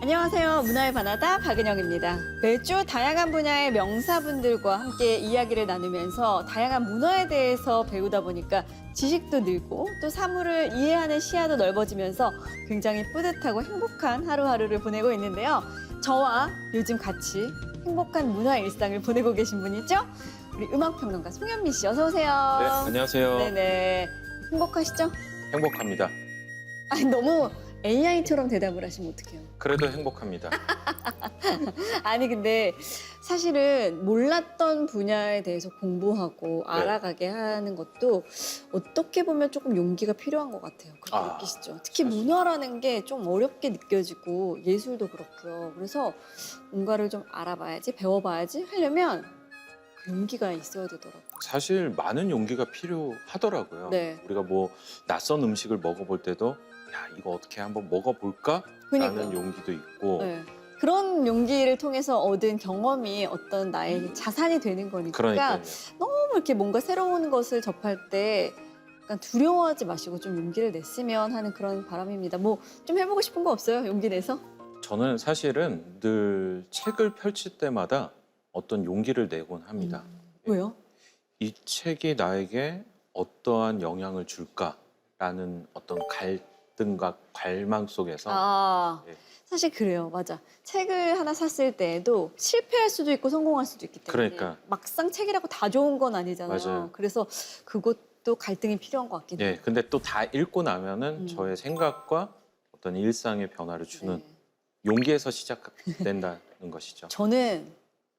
안녕하세요. 문화의 바나다 박은영입니다. 매주 다양한 분야의 명사분들과 함께 이야기를 나누면서 다양한 문화에 대해서 배우다 보니까 지식도 늘고 또 사물을 이해하는 시야도 넓어지면서 굉장히 뿌듯하고 행복한 하루하루를 보내고 있는데요. 저와 요즘 같이 행복한 문화 일상을 보내고 계신 분이죠. 우리 음악평론가 송현미 씨 어서 오세요. 네, 안녕하세요. 네네. 행복하시죠? 행복합니다. 아니 너무 AI처럼 대답을 하시면 어떡해요? 그래도 행복합니다. 아니 근데 사실은 몰랐던 분야에 대해서 공부하고 알아가게 하는 것도 어떻게 보면 조금 용기가 필요한 것 같아요. 그렇게 느끼시죠? 특히 문화라는 게 좀 어렵게 느껴지고 예술도 그렇고요. 그래서 뭔가를 좀 알아봐야지, 배워봐야지 하려면 그 용기가 있어야 되더라고요. 사실 많은 용기가 필요하더라고요. 네. 우리가 뭐 낯선 음식을 먹어볼 때도 야, 이거 어떻게 한번 먹어볼까? 라는 그러니까요. 용기도 있고 네. 그런 용기를 통해서 얻은 경험이 어떤 나의 자산이 되는 거니까 그러니까요. 너무 이렇게 뭔가 새로운 것을 접할 때 약간 두려워하지 마시고 좀 용기를 냈으면 하는 그런 바람입니다. 뭐 좀 해보고 싶은 거 없어요? 용기 내서? 저는 사실은 늘 책을 펼칠 때마다 어떤 용기를 내곤 합니다. 왜요? 이 책이 나에게 어떠한 영향을 줄까라는 어떤 갈등과 갈망 속에서 네. 사실 그래요. 맞아. 책을 하나 샀을 때에도 실패할 수도 있고 성공할 수도 있기 때문에 그러니까. 막상 책이라고 다 좋은 건 아니잖아요. 맞아요. 그래서 그것도 갈등이 필요한 것 같긴 해요. 네, 근데 또 다 읽고 나면은 저의 생각과 어떤 일상의 변화를 주는 네. 용기에서 시작된다는 것이죠. 저는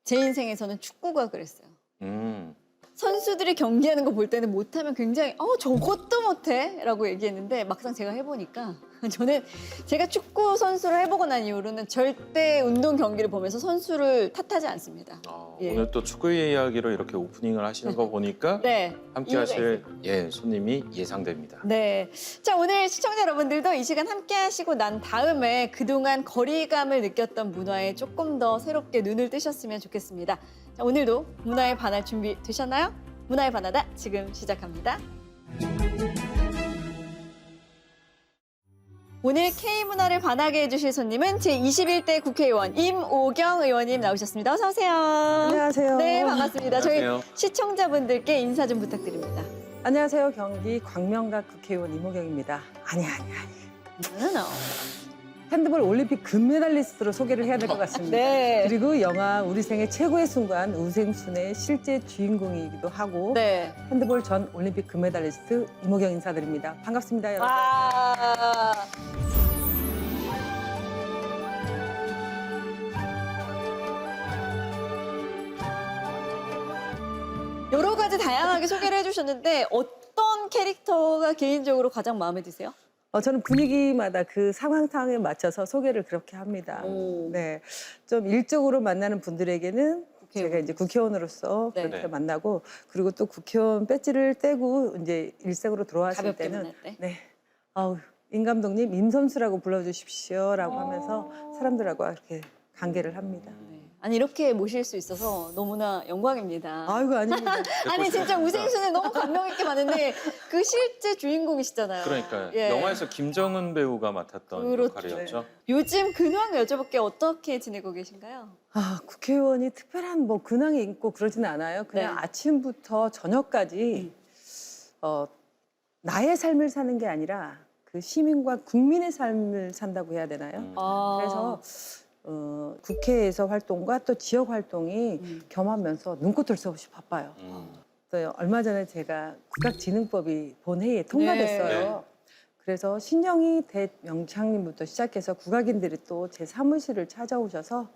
제 인생에서는 축구가 그랬어요. 음, 선수들이 경기하는 거 볼 때는 못하면 굉장히 저것도 못해? 라고 얘기했는데 막상 제가 해보니까 저는 제가 축구 선수를 해보고 난 이후로는 절대 운동 경기를 보면서 선수를 탓하지 않습니다. 예. 오늘 또 축구 이야기로 이렇게 오프닝을 하시는 거 보니까 네. 함께 이유가 하실 손님이 예상됩니다. 네. 자, 오늘 시청자 여러분들도 이 시간 함께 하시고 난 다음에 그동안 거리감을 느꼈던 문화에 조금 더 새롭게 눈을 뜨셨으면 좋겠습니다. 자, 오늘도 문화에 반할 준비 되셨나요? 문화에 반하다 지금 시작합니다. 오늘 K문화를 반하게 해주실 손님은 제21대 국회의원 임오경 의원님 나오셨습니다. 어서 오세요. 안녕하세요. 네, 반갑습니다. 저희 안녕하세요. 시청자분들께 인사 좀 부탁드립니다. 안녕하세요. 경기 광명갑 국회의원 이모경입니다. 아니. No. 핸드볼 올림픽 금메달리스트로 소개를 해야 될 것 같습니다. 네. 그리고 영화 우리 생애 최고의 순간 우생순의 실제 주인공이기도 하고 네. 핸드볼 전 올림픽 금메달리스트 이모경 인사드립니다. 반갑습니다, 여러분. 와. 여러 가지 다양하게 소개를 해주셨는데 어떤 캐릭터가 개인적으로 가장 마음에 드세요? 저는 분위기마다 그 상황에 맞춰서 소개를 그렇게 합니다. 오. 네, 좀 일적으로 만나는 분들에게는 국회의원. 제가 이제 국회의원으로서 네. 그렇게 네. 만나고 그리고 또 국회의원 배지를 떼고 이제 일생으로 돌아왔을 가볍게 때는 만날 때? 네, 임 감독님 임선수라고 불러주십시오라고 하면서 사람들하고 이렇게 관계를 합니다. 네. 아니 이렇게 모실 수 있어서 너무나 영광입니다. 아이고 아닙니다. 아니 진짜 우생수는 너무 감명 있게 봤는데 그 실제 주인공이시잖아요. 그러니까 예. 영화에서 김정은 배우가 맡았던 그렇죠. 역할이었죠. 요즘 근황 여쭤볼게 어떻게 지내고 계신가요? 국회의원이 특별한 뭐 근황이 있고 그러지는 않아요. 그냥 네. 아침부터 저녁까지 나의 삶을 사는 게 아니라 그 시민과 국민의 삶을 산다고 해야 되나요? 그래서 국회에서 활동과 또 지역 활동이 겸하면서 눈꽃을 새 없이 바빠요. 또 얼마 전에 제가 국악진흥법이 본회의에 통과됐어요. 그래서 신영희 대명창님부터 시작해서 국악인들이 또 제 사무실을 찾아오셔서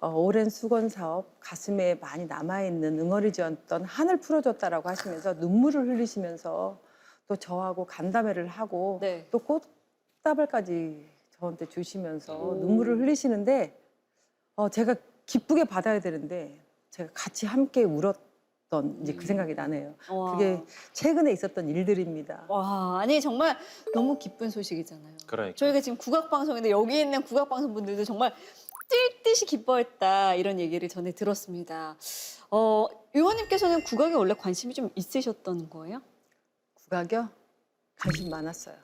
오랜 수건 사업, 가슴에 많이 남아있는 응어리지었던 한을 풀어줬다라고 하시면서 눈물을 흘리시면서 또 저하고 간담회를 하고 네. 또 꽃다발까지 저한테 주시면서 눈물을 흘리시는데 제가 기쁘게 받아야 되는데 제가 같이 함께 울었던 이제 그 생각이 나네요. 와. 그게 최근에 있었던 일들입니다. 와, 아니 정말 너무 기쁜 소식이잖아요. 그러니까. 저희가 지금 국악방송인데 여기 있는 국악방송 분들도 정말 뛸 듯이 기뻐했다 이런 얘기를 전에 들었습니다. 의원님께서는 국악에 원래 관심이 좀 있으셨던 거예요? 국악이요? 관심 많았어요.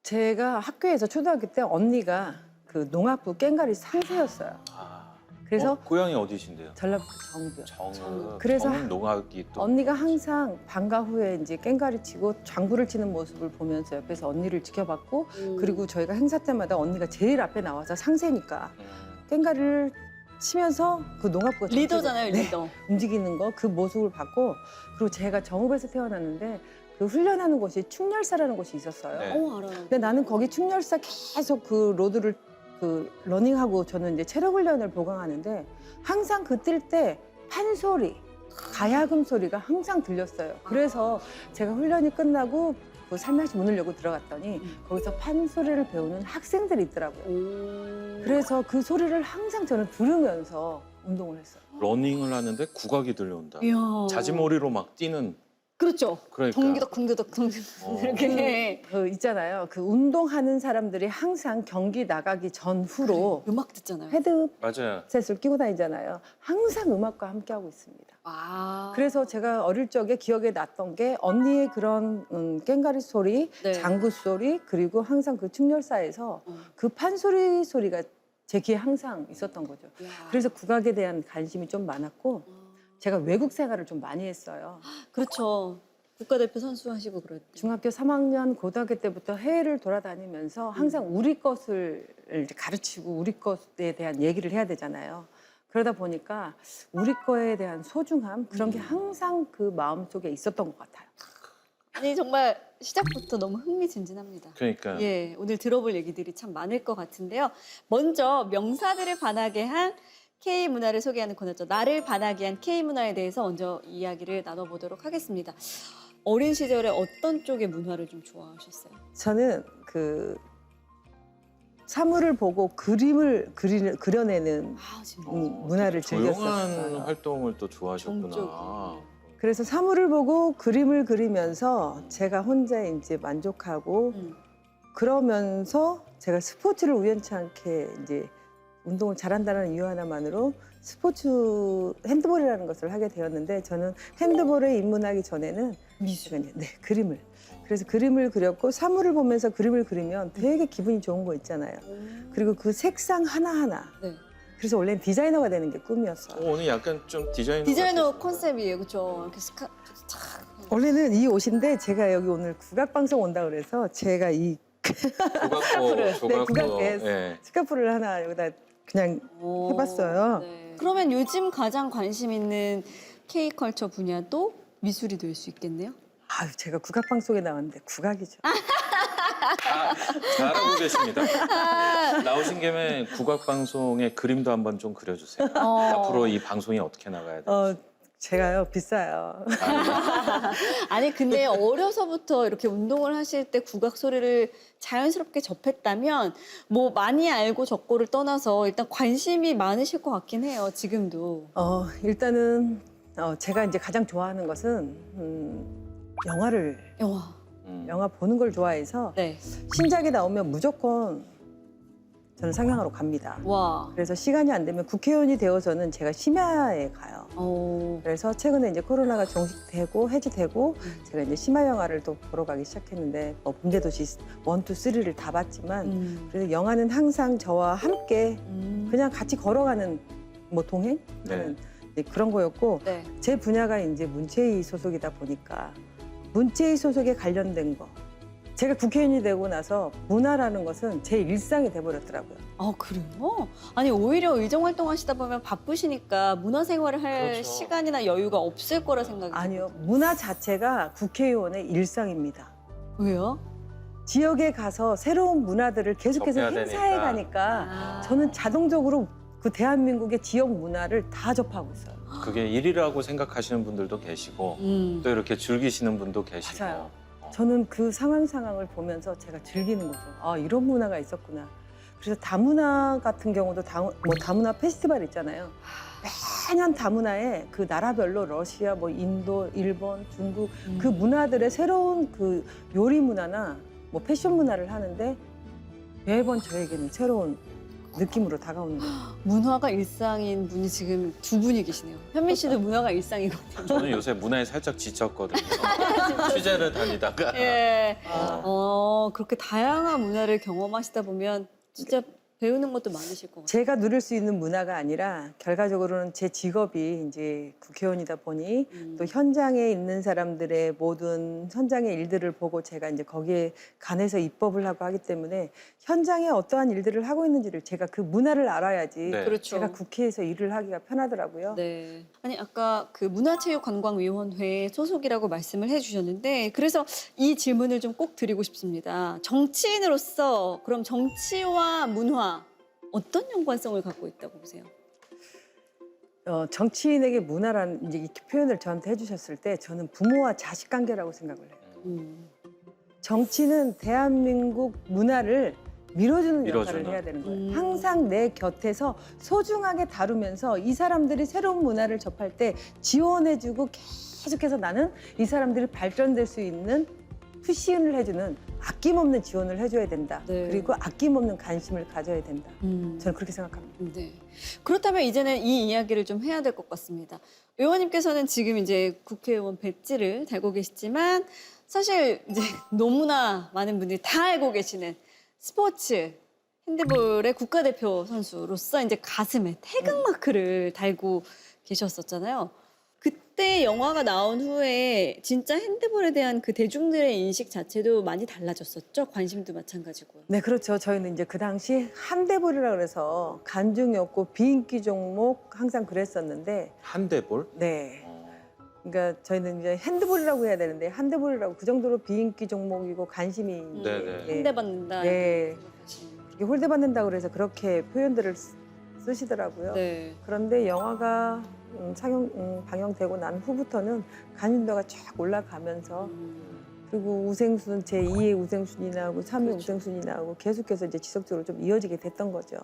제가 학교에서 초등학교 때 언니가 그 농악부 깽가리 상세였어요. 아, 그래서 고향이 어디신데요? 전라북도 정부요. 정읍. 그래서 정읍 농악이 또 언니가 항상 방과 후에 이제 깽가리 치고 장구를 치는 모습을 보면서 옆에서 언니를 지켜봤고 그리고 저희가 행사 때마다 언니가 제일 앞에 나와서 상세니까 깽가리를 치면서 그 농악부가 리더잖아요, 네, 리더. 움직이는 거 그 모습을 봤고 그리고 제가 정읍에서 태어났는데 그 훈련하는 곳이 충렬사라는 곳이 있었어요. 네. 알아요. 근데 나는 거기 충렬사 계속 그 로드를 그 러닝하고 저는 이제 체력 훈련을 보강하는데 항상 그 뛸 때 판소리, 가야금 소리가 항상 들렸어요. 그래서 제가 훈련이 끝나고 그 살며시 문을 열고 들어갔더니 거기서 판소리를 배우는 학생들이 있더라고요. 그래서 그 소리를 항상 저는 들으면서 운동을 했어요. 러닝을 하는데 국악이 들려온다. 이야. 자지머리로 막 뛰는 그렇죠. 그러니까 동기덕 동기덕 동기덕 어. 이렇게 그 있잖아요. 그 운동하는 사람들이 항상 경기 나가기 전후로 음악 듣잖아요. 맞아요. 헤드셋을 끼고 다니잖아요. 항상 음악과 함께 하고 있습니다. 아. 그래서 제가 어릴 적에 기억에 났던 게 언니의 그런 깽가리 소리, 네. 장구 소리 그리고 항상 그 충렬사에서 그 판소리 소리가 제 귀에 항상 있었던 거죠. 이야. 그래서 국악에 대한 관심이 좀 많았고 제가 외국 생활을 좀 많이 했어요. 그렇죠. 국가대표 선수 하시고 그랬죠. 중학교 3학년, 고등학교 때부터 해외를 돌아다니면서 항상 우리 것을 가르치고 우리 것에 대한 얘기를 해야 되잖아요. 그러다 보니까 우리 거에 대한 소중함 그런 게 항상 그 마음속에 있었던 것 같아요. 아니 정말 시작부터 너무 흥미진진합니다. 그러니까 예, 오늘 들어볼 얘기들이 참 많을 것 같은데요. 먼저 명사들을 반하게 한 K문화를 소개하는 코너죠. 나를 반하게 한 K문화에 대해서 먼저 이야기를 나눠보도록 하겠습니다. 어린 시절에 어떤 쪽의 문화를 좀 좋아하셨어요? 저는 그 사물을 보고 그림을 그려내는 아, 진짜. 문화를 조용한 즐겼었어요. 활동을 또 좋아하셨구나. 정적이. 그래서 사물을 보고 그림을 그리면서 제가 혼자 이제 만족하고 그러면서 제가 스포츠를 우연치 않게 이제 운동을 잘한다는 이유 하나만으로 스포츠 핸드볼이라는 것을 하게 되었는데 저는 핸드볼에 입문하기 전에는 네, 그림을 그래서 그림을 그렸고 사물을 보면서 그림을 그리면 되게 기분이 좋은 거 있잖아요. 그리고 그 색상 하나하나 네. 그래서 원래는 디자이너가 되는 게 꿈이었어요. 오늘 약간 좀 디자이너 같으시네. 컨셉이에요, 그렇죠? 이렇게 착. 원래는 이 옷인데 제가 여기 오늘 국악방송 온다 그래서 제가 이 조각고 국악에 예. 스카프를 하나 여기다 그냥 오, 해봤어요. 네. 그러면 요즘 가장 관심 있는 K컬처 분야도 미술이 될 수 있겠네요? 아유 제가 국악방송에 나왔는데 국악이죠. 잘하고 계십니다. 네. 나오신 김에 국악 방송의 그림도 한번 좀 그려주세요. 앞으로 이 방송이 어떻게 나가야 돼? 제가요 비싸요. 아니 근데 어려서부터 이렇게 운동을 하실 때 국악 소리를 자연스럽게 접했다면 뭐 많이 알고 적고를 떠나서 일단 관심이 많으실 것 같긴 해요. 지금도. 일단은 제가 이제 가장 좋아하는 것은 영화를 영화 보는 걸 좋아해서 네. 신작이 나오면 무조건 저는 상영하러 갑니다. 와. 그래서 시간이 안 되면 국회의원이 되어서는 제가 심야에 가요. 그래서 최근에 이제 코로나가 종식되고 해지되고 제가 이제 심야 영화를 또 보러 가기 시작했는데 범죄도시 1, 2, 3를 다 봤지만 그래서 영화는 항상 저와 함께 그냥 같이 걸어가는 뭐 동행 네. 이제 그런 거였고 네. 제 분야가 이제 문체위 소속이다 보니까 문체위 소속에 관련된 거 제가 국회의원이 되고 나서 문화라는 것은 제 일상이 돼버렸더라고요. 아 그래요? 아니 오히려 의정 활동하시다 보면 바쁘시니까 문화생활을 할 그렇죠. 시간이나 여유가 없을 거라 생각이 아니요, 문화 자체가 국회의원의 일상입니다. 왜요? 지역에 가서 새로운 문화들을 계속해서 접해야 행사해 되니까. 가니까 저는 자동적으로 그 대한민국의 지역 문화를 다 접하고 있어요. 그게 일이라고 생각하시는 분들도 계시고 또 이렇게 즐기시는 분도 계시고. 맞아요. 저는 그 상황을 보면서 제가 즐기는 거죠. 아, 이런 문화가 있었구나. 그래서 다문화 같은 경우도 다문화 페스티벌 있잖아요. 매년 다문화에 그 나라별로 러시아, 뭐 인도, 일본, 중국 그 문화들의 새로운 그 요리 문화나 뭐 패션 문화를 하는데 매번 저에게는 새로운 느낌으로 다가오는 거예요. 문화가 일상인 분이 지금 두 분이 계시네요. 현민 씨도 문화가 일상이거든요. 저는 요새 문화에 살짝 지쳤거든요. 취재를 다니다가. 예. 그렇게 다양한 문화를 경험하시다 보면 진짜 배우는 것도 많으실 것 같아요. 제가 누릴 수 있는 문화가 아니라 결과적으로는 제 직업이 이제 국회의원이다 보니 또 현장에 있는 사람들의 모든 현장의 일들을 보고 제가 이제 거기에 관해서 입법을 하고 하기 때문에 현장에 어떠한 일들을 하고 있는지를 제가 그 문화를 알아야지 네. 그렇죠. 제가 국회에서 일을 하기가 편하더라고요. 네. 아니 아까 그 문화체육관광위원회 소속이라고 말씀을 해주셨는데 그래서 이 질문을 좀 꼭 드리고 싶습니다. 정치인으로서 그럼 정치와 문화 어떤 연관성을 갖고 있다고 보세요? 정치인에게 문화라는 이제 이렇게 표현을 저한테 해주셨을 때 저는 부모와 자식 관계라고 생각을 해요. 음. 정치는 대한민국 문화를 밀어주는 역할을 밀어주는. 해야 되는 거예요. 음. 항상 내 곁에서 소중하게 다루면서 이 사람들이 새로운 문화를 접할 때 지원해주고 계속해서 나는 이 사람들이 발전될 수 있는 푸시을 해주는 아낌없는 지원을 해줘야 된다. 네. 그리고 아낌없는 관심을 가져야 된다. 음. 저는 그렇게 생각합니다. 네. 그렇다면 이제는 이 이야기를 좀 해야 될 것 같습니다. 의원님께서는 지금 이제 국회의원 배지를 달고 계시지만 사실 이제 너무나 많은 분들이 다 알고 계시는 스포츠 핸드볼의 국가대표 선수로서 이제 가슴에 태극마크를 달고 계셨었잖아요. 그때 영화가 나온 후에 진짜 핸드볼에 대한 그 대중들의 인식 자체도 많이 달라졌었죠. 관심도 마찬가지고요. 네, 그렇죠. 저희는 이제 그 당시 한대볼이라 그래서 간중이 없고 비인기 종목 항상 그랬었는데, 한대볼? 네. 어. 그러니까 저희는 이제 핸드볼이라고 해야 되는데 한대볼이라고 그 정도로 비인기 종목이고 관심이 네네. 네. 현대받는다. 네. 생각하시는. 이게 홀대받는다고 그래서 그렇게 표현들을 쓰시더라고요. 네. 그런데 영화가 방영되고 난 후부터는 관심도가 쫙 올라가면서 그리고 우생순 제2의 우생순이 나오고 3의 그렇죠. 우생순이 나오고 계속해서 이제 지속적으로 좀 이어지게 됐던 거죠.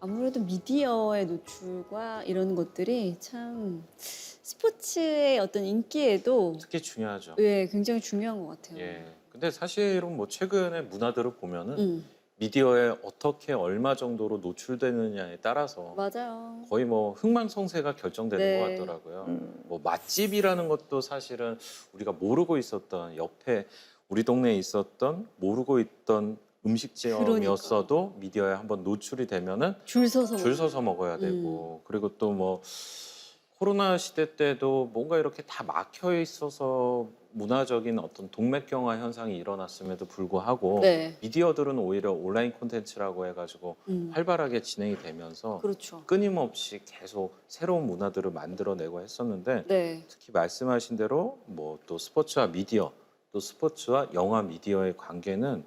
아무래도 미디어의 노출과 이런 것들이 참 스포츠의 어떤 인기에도 특히 중요하죠. 예, 굉장히 중요한 것 같아요. 예. 근데 사실은 뭐 최근의 문화들을 보면은 음, 미디어에 어떻게 얼마 정도로 노출되느냐에 따라서 맞아요. 거의 뭐 흥망성쇠가 결정되는 네. 것 같더라고요. 뭐 맛집이라는 것도 사실은 우리가 모르고 있었던 옆에 우리 동네에 있었던 모르고 있던 음식점이었어도 미디어에 한번 노출이 되면은 줄 서서 줄 서서 먹어야 되고 그리고 또 뭐 코로나 시대 때도 뭔가 이렇게 다 막혀 있어서 문화적인 어떤 동맥경화 현상이 일어났음에도 불구하고 네. 미디어들은 오히려 온라인 콘텐츠라고 해가지고 활발하게 진행이 되면서 그렇죠. 끊임없이 계속 새로운 문화들을 만들어내고 했었는데 네. 특히 말씀하신 대로 뭐 또 스포츠와 미디어 또 스포츠와 영화 미디어의 관계는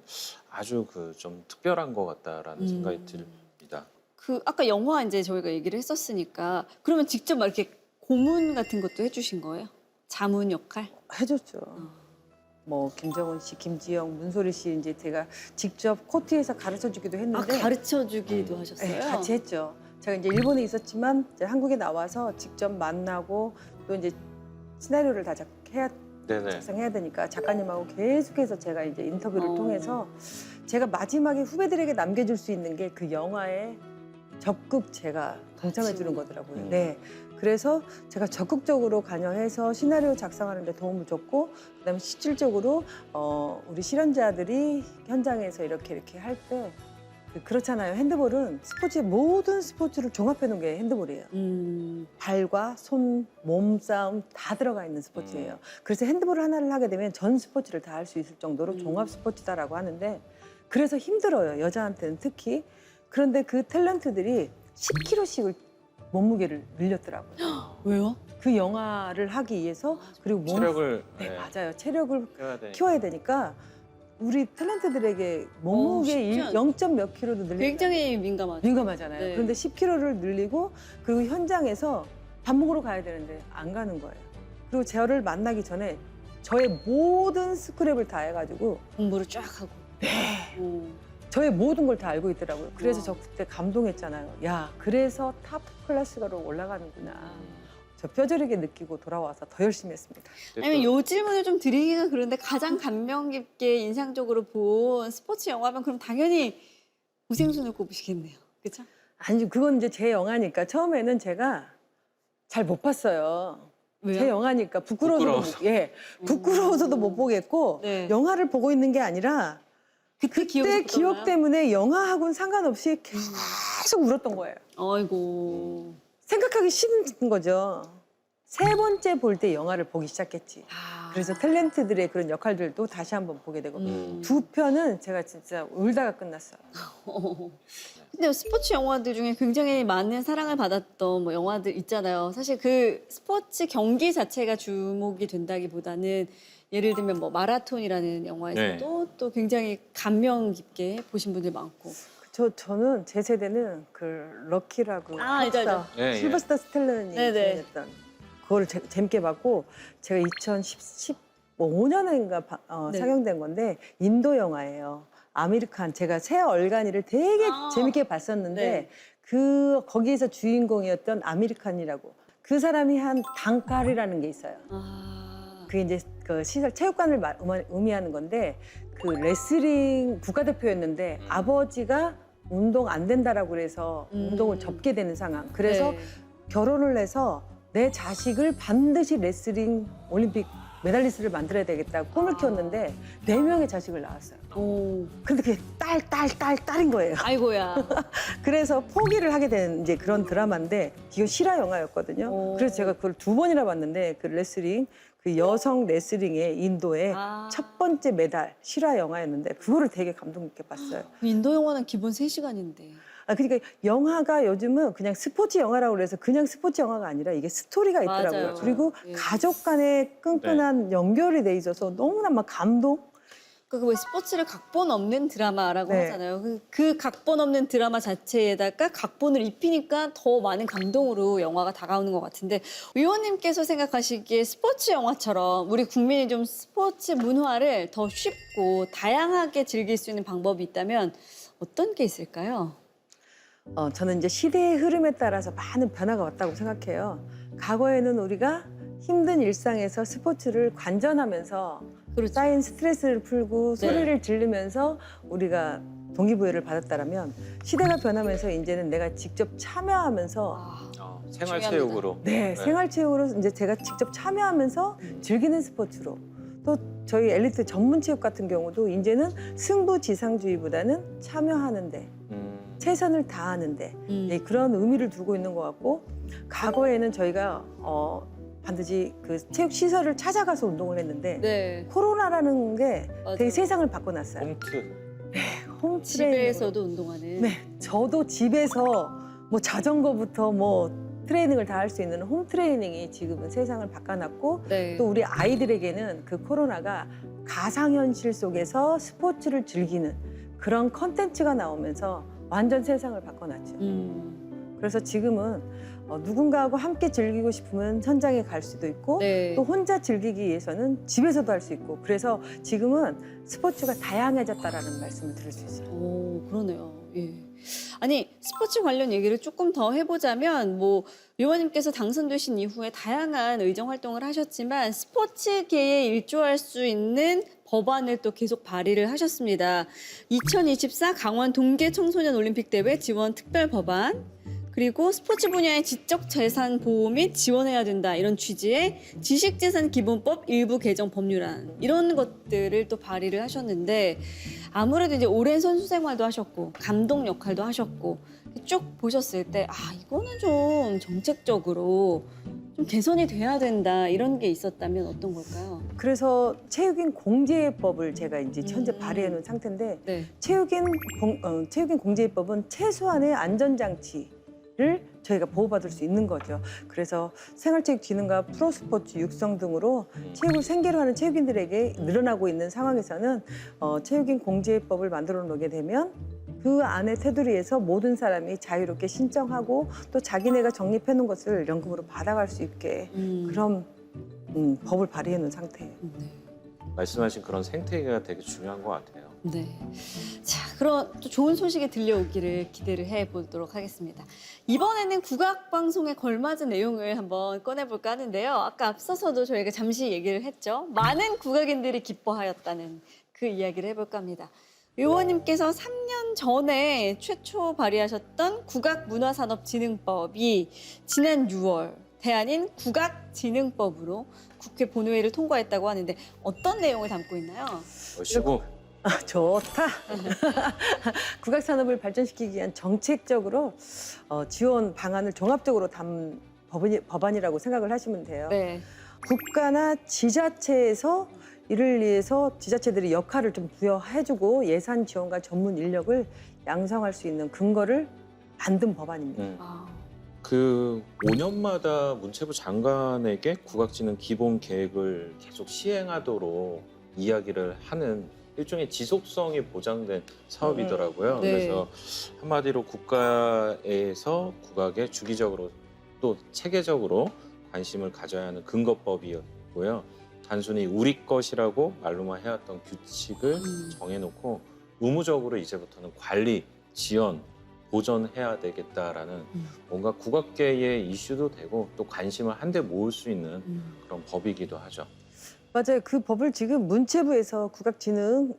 아주 그 좀 특별한 것 같다라는 생각이 듭니다. 그 아까 영화 이제 저희가 얘기를 했었으니까 그러면 직접 막 이렇게 고문 같은 것도 해주신 거예요? 자문 역할? 해줬죠. 뭐 김정은 씨, 김지영, 문소리 씨 이제 제가 직접 코트에서 가르쳐 주기도 아 했는데 가르쳐 주기도 하셨어요? 네, 같이 했죠. 제가 이제 일본에 있었지만 이제 한국에 나와서 직접 만나고 또 이제 시나리오를 다 네네. 작성해야 되니까 작가님하고 계속해서 제가 이제 인터뷰를 어. 통해서 제가 마지막에 후배들에게 남겨줄 수 있는 게 그 영화에 적극 제가 동참해 주는 거더라고요. 네. 그래서 제가 적극적으로 관여해서 시나리오 작성하는 데 도움을 줬고 그다음에 실질적으로 우리 실현자들이 현장에서 이렇게 할 때 그렇잖아요. 핸드볼은 스포츠의 모든 스포츠를 종합해 놓은 게 핸드볼이에요. 발과 손, 몸싸움 다 들어가 있는 스포츠예요. 그래서 핸드볼 하나를 하게 되면 전 스포츠를 다 할 수 있을 정도로 종합 스포츠다라고 하는데 그래서 힘들어요. 여자한테는 특히. 그런데 그 탤런트들이 10kg씩을 몸무게를 늘렸더라고요. 왜요? 그 영화를 하기 위해서 그리고 체력을 네, 맞아요. 체력을 키워야 되니까. 키워야 되니까 우리 탤런트들에게 몸무게 쉽지 않- 0. 몇 킬로도 늘리면 굉장히 민감하죠. 민감하잖아요. 네. 그런데 10kg를 늘리고 그리고 현장에서 밥 먹으러 가야 되는데 안 가는 거예요. 그리고 저를 만나기 전에 저의 모든 스크랩을 다 해가지고 공부를 쫙 하고. 네. 저의 모든 걸 다 알고 있더라고요. 그래서 와. 저 그때 감동했잖아요. 야, 그래서 탑 클래스가로 올라가는구나. 저 뼈저리게 느끼고 돌아와서 더 열심히 했습니다. 아니면 요 질문을 좀 드리기가 그런데 가장 감명 깊게 인상적으로 본 스포츠 영화면 그럼 당연히 우생순을 꼽으시겠네요. 그렇죠? 아니, 그건 이제 제 영화니까 처음에는 제가 잘 못 봤어요. 왜요? 제 영화니까 부끄러워서도 부끄러워서. 부끄러워서도 못 보겠고 네. 영화를 보고 있는 게 아니라 그때 그때 기억 기억 때문에 영화하고는 상관없이 계속 울었던 거예요. 아이고. 생각하기 싫은 거죠. 세 번째 볼 때 영화를 보기 시작했지. 그래서 탤런트들의 그런 역할들도 다시 한번 보게 되고 두 편은 제가 진짜 울다가 끝났어요. 근데 스포츠 영화들 중에 굉장히 많은 사랑을 받았던 뭐 영화들 있잖아요. 사실 그 스포츠 경기 자체가 주목이 된다기보다는 예를 들면 뭐 마라톤이라는 영화에서도 또 굉장히 감명 깊게 보신 분들 많고. 저는 제 세대는 그 럭키라고 알죠, 알죠. 예, 예. 실버스타 스텔론이 네네. 주연했던 그거를 재밌게 봤고 제가 2015년인가 네. 상영된 건데 인도 영화예요. 아미르칸 제가 새 얼간이를 되게 재밌게 봤었는데 네. 거기에서 주인공이었던 아미르칸이라고 그 사람이 한 단칼이라는 게 있어요. 그게 이제 그 시설 체육관을 의미하는 건데 그 레슬링 국가대표였는데 아버지가 운동 안 된다라고 그래서 운동을 접게 되는 상황. 그래서 네. 결혼을 해서 내 자식을 반드시 레슬링 올림픽 메달리스트를 만들어야 되겠다고 꿈을 키웠는데 4명의 자식을 낳았어요. 오. 근데 그게 딸인 거예요. 아이고야. 그래서 포기를 하게 된 이제 그런 드라마인데 이거 실화 영화였거든요. 오. 그래서 제가 그걸 2번이나 봤는데 그 레슬링 그 여성 레슬링의 인도의 첫 번째 메달 실화 영화였는데 그거를 되게 감동 깊게 봤어요. 인도 영화는 기본 3시간인데. 그러니까 영화가 요즘은 그냥 스포츠 영화라고 그래서 그냥 스포츠 영화가 아니라 이게 스토리가 있더라고요. 맞아요. 그리고 예. 가족 간의 끈끈한 연결이 돼 있어서 너무나 막 감동? 그 왜 스포츠를 각본 없는 드라마라고 네. 하잖아요. 그 각본 없는 드라마 자체에다가 각본을 입히니까 더 많은 감동으로 영화가 다가오는 것 같은데 위원님께서 생각하시기에 스포츠 영화처럼 우리 국민이 좀 스포츠 문화를 더 쉽고 다양하게 즐길 수 있는 방법이 있다면 어떤 게 있을까요? 저는 이제 시대의 흐름에 따라서 많은 변화가 왔다고 생각해요. 과거에는 우리가 힘든 일상에서 스포츠를 관전하면서 그렇죠. 쌓인 스트레스를 풀고 소리를 지르면서 우리가 동기부여를 받았다면 시대가 변하면서 이제는 내가 직접 참여하면서 생활체육으로. 생활체육으로 이제 제가 직접 참여하면서 즐기는 스포츠로 또 저희 엘리트 전문 체육 같은 경우도 이제는 승부지상주의보다는 참여하는데 최선을 다하는데 그런 의미를 두고 있는 것 같고 과거에는 저희가 반드시 그 체육 시설을 찾아가서 운동을 했는데 네. 코로나라는 게 맞아요. 되게 세상을 바꿔놨어요. 홈 트레이닝으로. 집에서도 운동하는. 네, 저도 집에서 뭐 자전거부터 뭐 트레이닝을 다 할 수 있는 홈 트레이닝이 지금은 세상을 바꿔놨고 네. 또 우리 아이들에게는 그 코로나가 가상현실 속에서 스포츠를 즐기는 그런 컨텐츠가 나오면서 완전 세상을 바꿔놨죠. 그래서 지금은 누군가하고 함께 즐기고 싶으면 현장에 갈 수도 있고 네. 또 혼자 즐기기 위해서는 집에서도 할 수 있고 그래서 지금은 스포츠가 다양해졌다라는 말씀을 드릴 수 있어요. 오, 그러네요. 예. 아니, 스포츠 관련 얘기를 조금 더 해보자면, 뭐, 의원님께서 당선되신 이후에 다양한 의정 활동을 하셨지만, 스포츠계에 일조할 수 있는 법안을 또 계속 발의를 하셨습니다. 2024 강원 동계 청소년 올림픽 대회 지원 특별 법안, 그리고 스포츠 분야의 지적재산 보호 및 지원해야 된다 이런 취지의 지식재산기본법 일부 개정 법률안 이런 것들을 또 발의를 하셨는데 아무래도 이제 오랜 선수 생활도 하셨고 감독 역할도 하셨고 쭉 보셨을 때 이거는 좀 정책적으로 좀 개선이 돼야 된다 이런 게 있었다면 어떤 걸까요? 그래서 체육인 공제법을 제가 이제 현재 발의해 놓은 상태인데 네. 체육인 공제법은 최소한의 안전장치를 저희가 보호받을 수 있는 거죠. 그래서 생활체육진흥과 프로스포츠 육성 등으로 체육을 생계로 하는 체육인들에게 늘어나고 있는 상황에서는 체육인 공제법을 만들어 놓게 되면 그 안에 테두리에서 모든 사람이 자유롭게 신청하고 또 자기네가 적립해 놓은 것을 연금으로 받아갈 수 있게 그런 법을 발의해 놓은 상태예요. 말씀하신 그런 생태계가 되게 중요한 것 같아요. 네. 자, 그럼 또 좋은 소식이 들려오기를 기대를 해보도록 하겠습니다. 이번에는 국악방송에 걸맞은 내용을 한번 꺼내볼까 하는데요. 아까 앞서서도 저희가 잠시 얘기를 했죠. 많은 국악인들이 기뻐하였다는 그 이야기를 해볼까 합니다. 의원님께서 3년 전에 최초 발의하셨던 국악문화산업진흥법이 지난 6월 대안인 국악진흥법으로 국회 본회의를 통과했다고 하는데 어떤 내용을 담고 있나요? 시고 좋다. 국악 산업을 발전시키기 위한 정책적으로 지원 방안을 종합적으로 담은 법안이라고 생각을 하시면 돼요. 네. 국가나 지자체에서 이를 위해서 지자체들이 역할을 좀 부여해주고 예산 지원과 전문 인력을 양성할 수 있는 근거를 만든 법안입니다. 아. 그 5년마다 문체부 장관에게 국악진흥 기본 계획을 계속 시행하도록 이야기를 하는 일종의 지속성이 보장된 사업이더라고요. 네. 그래서 한마디로 국가에서 국악에 주기적으로 또 체계적으로 관심을 가져야 하는 근거법이었고요. 단순히 우리 것이라고 말로만 해왔던 규칙을 정해놓고 의무적으로 이제부터는 관리, 지원, 보전해야 되겠다라는 뭔가 국악계의 이슈도 되고 또 관심을 한데 모을 수 있는 그런 법이기도 하죠. 맞아요. 그 법을 지금 문체부에서 국악진흥